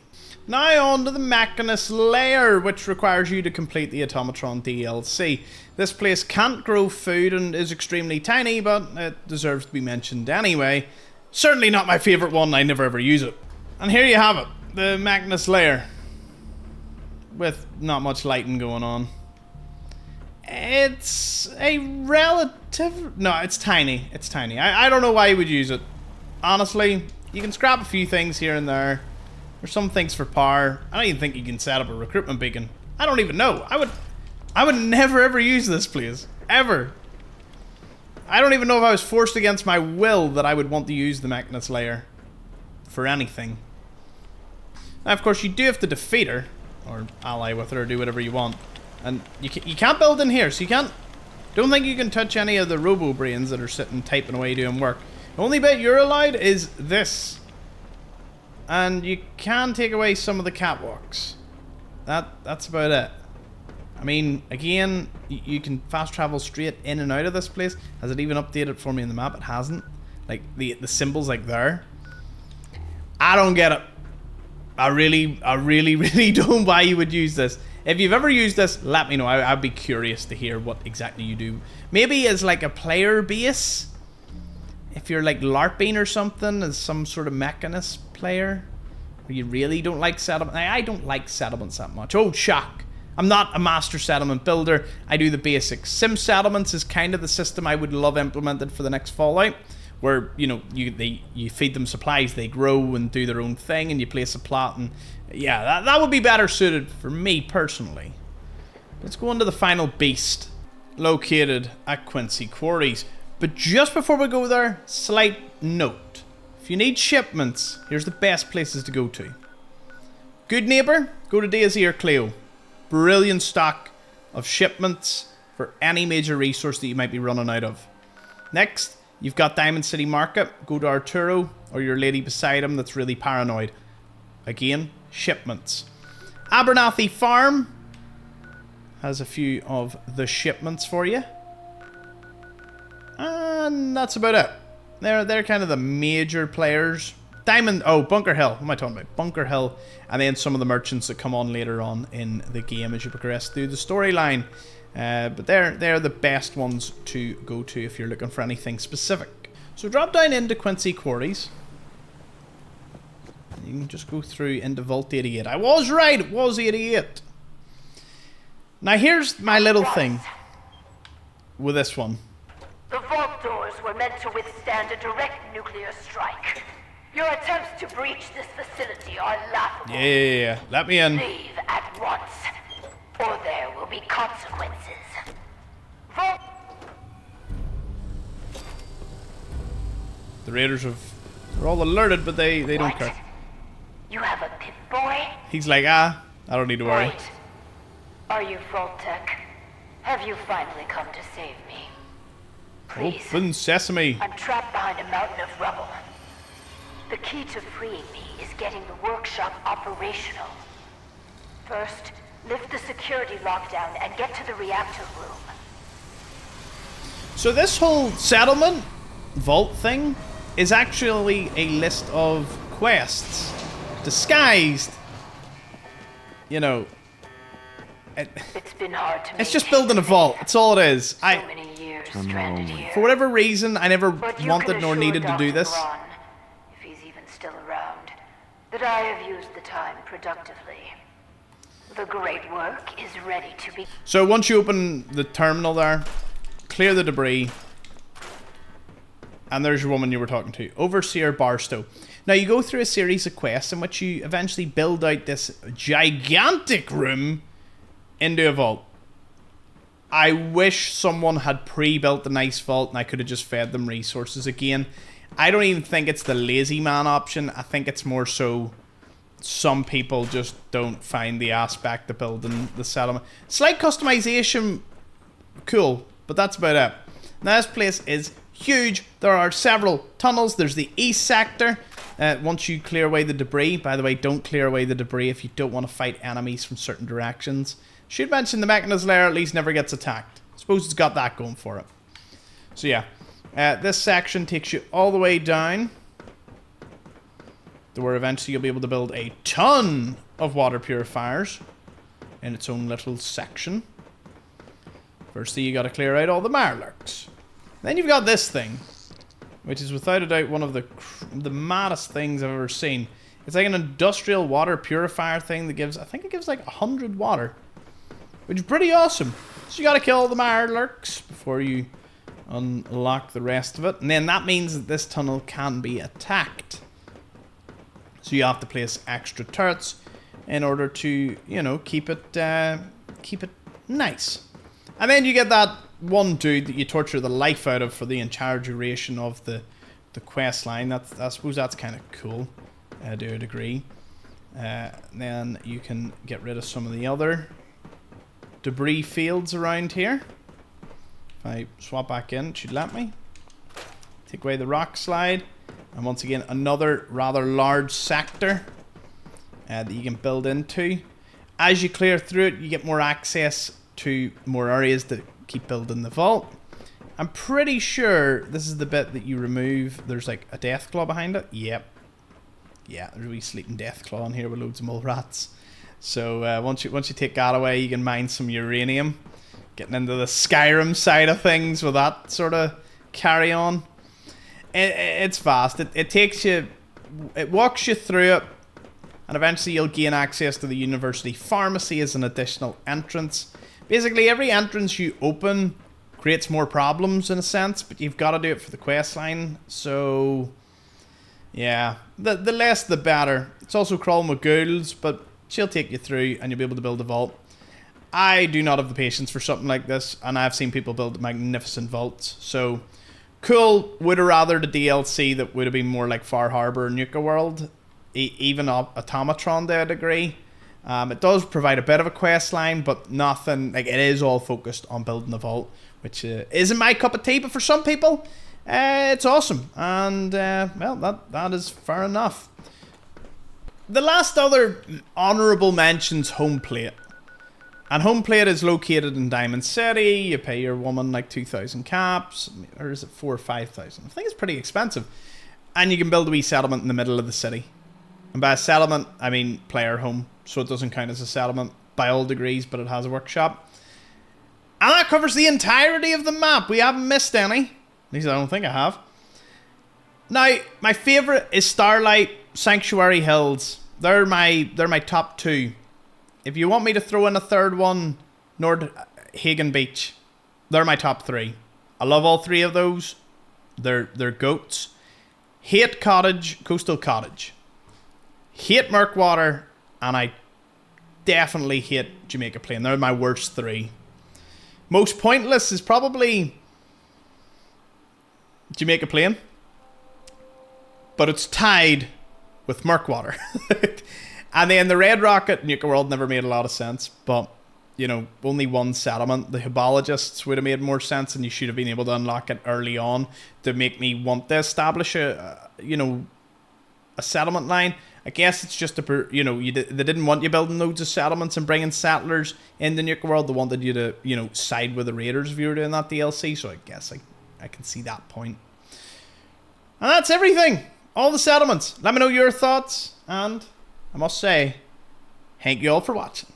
Now on to the Mechanist Lair, which requires you to complete the Automatron DLC. This place can't grow food and is extremely tiny, but it deserves to be mentioned anyway. Certainly not my favourite one, I never ever use it. And here you have it, the Mechanist Lair. With not much lighting going on. It's a relative... No, it's tiny. It's tiny. I don't know why you would use it. Honestly, you can scrap a few things here and there. There's some things for power. I don't even think you can set up a recruitment beacon. I don't even know. I would never ever use this place. Ever. I don't even know if I was forced against my will that I would want to use the Mechanist Lair for anything. Now, of course, you do have to defeat her. Or ally with her, or do whatever you want. And you can't build in here, so you can't... Don't think you can touch any of the robo-brains that are sitting typing away doing work. The only bit you're allowed is this. And you can take away some of the catwalks. That's about it. I mean, again, you can fast travel straight in and out of this place. Has it even updated for me in the map? It hasn't. Like, the symbols like there. I don't get it. I really don't know why you would use this. If you've ever used this, let me know. I'd be curious to hear what exactly you do. Maybe as like a player base. If you're like LARPing or something, as some sort of Mechanist player. Or you really don't like settlement. I don't like settlements that much. Oh, shock. I'm not a master settlement builder. I do the basics. Sim settlements is kind of the system I would love implemented for the next Fallout. Where, you know, you feed them supplies, they grow and do their own thing, and you place a plot, and yeah, that would be better suited for me personally. Let's go on to the final beast, located at Quincy Quarries. But just before we go there, slight note. If you need shipments, here's the best places to go to. Good Neighbour, go to Daisy or Cleo. Brilliant stock of shipments for any major resource that you might be running out of. Next, you've got Diamond City Market. Go to Arturo or your lady beside him that's really paranoid. Again, shipments. Abernathy Farm has a few of the shipments for you. And that's about it. They're kind of the major players. Bunker Hill. What am I talking about? Bunker Hill. And then some of the merchants that come on later on in the game as you progress through the storyline. But they're the best ones to go to if you're looking for anything specific. So drop down into Quincy Quarries. You can just go through into Vault 88. I was right, it was 88. Now here's my little thing with this one. The vault doors were meant to withstand a direct nuclear strike. Your attempts to breach this facility are laughable. Yeah, let me in. Leave at once, or there will be consequences. The raiders they're all alerted, but they don't care. You have a boy? He's like, I don't need to worry. Wait. Are you Vault-Tec? Have you finally come to save me? Please. Open sesame. I'm trapped behind a mountain of rubble. The key to freeing me is getting the workshop operational. First, lift the security lockdown and get to the reactor room. So this whole settlement vault thing is actually a list of quests disguised. You know, It's been hard to it's just building a vault. That's all it is. so many years stranded here. For whatever reason, I never But you wanted can nor assure needed to do Dr. this. Ron, if he's even still around, that I have used the time productively. The great work is ready to be. So once you open the terminal there, clear the debris, and there's your woman you were talking to, Overseer Barstow. Now you go through a series of quests in which you eventually build out this gigantic room into a vault. I wish someone had pre-built a nice vault and I could have just fed them resources again. I don't even think it's the lazy man option. I think it's more so some people just don't find the aspect of building the settlement. Slight customization, cool, but that's about it. Now this place is huge. There are several tunnels. There's the east sector. Once you clear away the debris, by the way, don't clear away the debris if you don't want to fight enemies from certain directions. Should mention the Mechanist Lair at least never gets attacked. I suppose it's got that going for it. So yeah, this section takes you all the way down to where eventually you'll be able to build a ton of water purifiers in its own little section. Firstly, you got to clear out all the Mirelurks. Then you've got this thing, which is without a doubt one of the maddest things I've ever seen. It's like an industrial water purifier thing that gives, I think it gives like 100 water, which is pretty awesome. So you got to kill all the Mirelurks before you unlock the rest of it, and then that means that this tunnel can be attacked. So you have to place extra turrets in order to, you know, keep it nice. And then you get that one dude that you torture the life out of for the entire duration of the quest line. I suppose that's kind of cool, to a degree. Then you can get rid of some of the other debris fields around here. If I swap back in, it should let me. Take away the rock slide. And once again, another rather large sector that you can build into. As you clear through it, you get more access to more areas to keep building the vault. I'm pretty sure this is the bit that you remove. There's like a death claw behind it. Yep. Yeah, there's a wee sleeping death claw in here with loads of mole rats. So once you take that away, you can mine some uranium. Getting into the Skyrim side of things with that sort of carry on. It's vast. It takes you, it walks you through it, and eventually you'll gain access to the university pharmacy as an additional entrance. Basically, every entrance you open creates more problems in a sense, but you've got to do it for the quest line. So, yeah, the less the better. It's also crawling with ghouls, but she'll take you through and you'll be able to build a vault. I do not have the patience for something like this, and I've seen people build magnificent vaults. So, cool. Would have rather the DLC that would have been more like Far Harbor or Nuka-world, even Automatron to a degree. It does provide a bit of a quest line, but nothing, like, it is all focused on building a vault, which isn't my cup of tea, but for some people, it's awesome. And, well, that is fair enough. The last other honourable mention's home plate. And home plate is located in Diamond City. You pay your woman like 2,000 caps, or is it 4,000 or 5,000? I think it's pretty expensive. And you can build a wee settlement in the middle of the city. And by a settlement, I mean player home. So it doesn't count as a settlement by all degrees, but it has a workshop. And that covers the entirety of the map. We haven't missed any. At least I don't think I have. Now, my favourite is Starlight Sanctuary Hills. They're my top two. If you want me to throw in a third one, Nordhagen Beach. They're my top three. I love all three of those. They're goats. Hate Cottage, Coastal Cottage. Hate Murkwater, and I definitely hate Jamaica Plain. They're my worst three. Most pointless is probably Jamaica Plain, but it's tied with Murkwater. And then the Red Rocket, Nuka-world never made a lot of sense, but, you know, only one settlement. The Hybologists would have made more sense, and you should have been able to unlock it early on to make me want to establish a settlement line. I guess it's just they didn't want you building loads of settlements and bringing settlers into Nuka-world. They wanted you to, you know, side with the Raiders if you were doing that DLC, so I guess I can see that point. And that's everything. All the settlements. Let me know your thoughts, and I must say, thank you all for watching.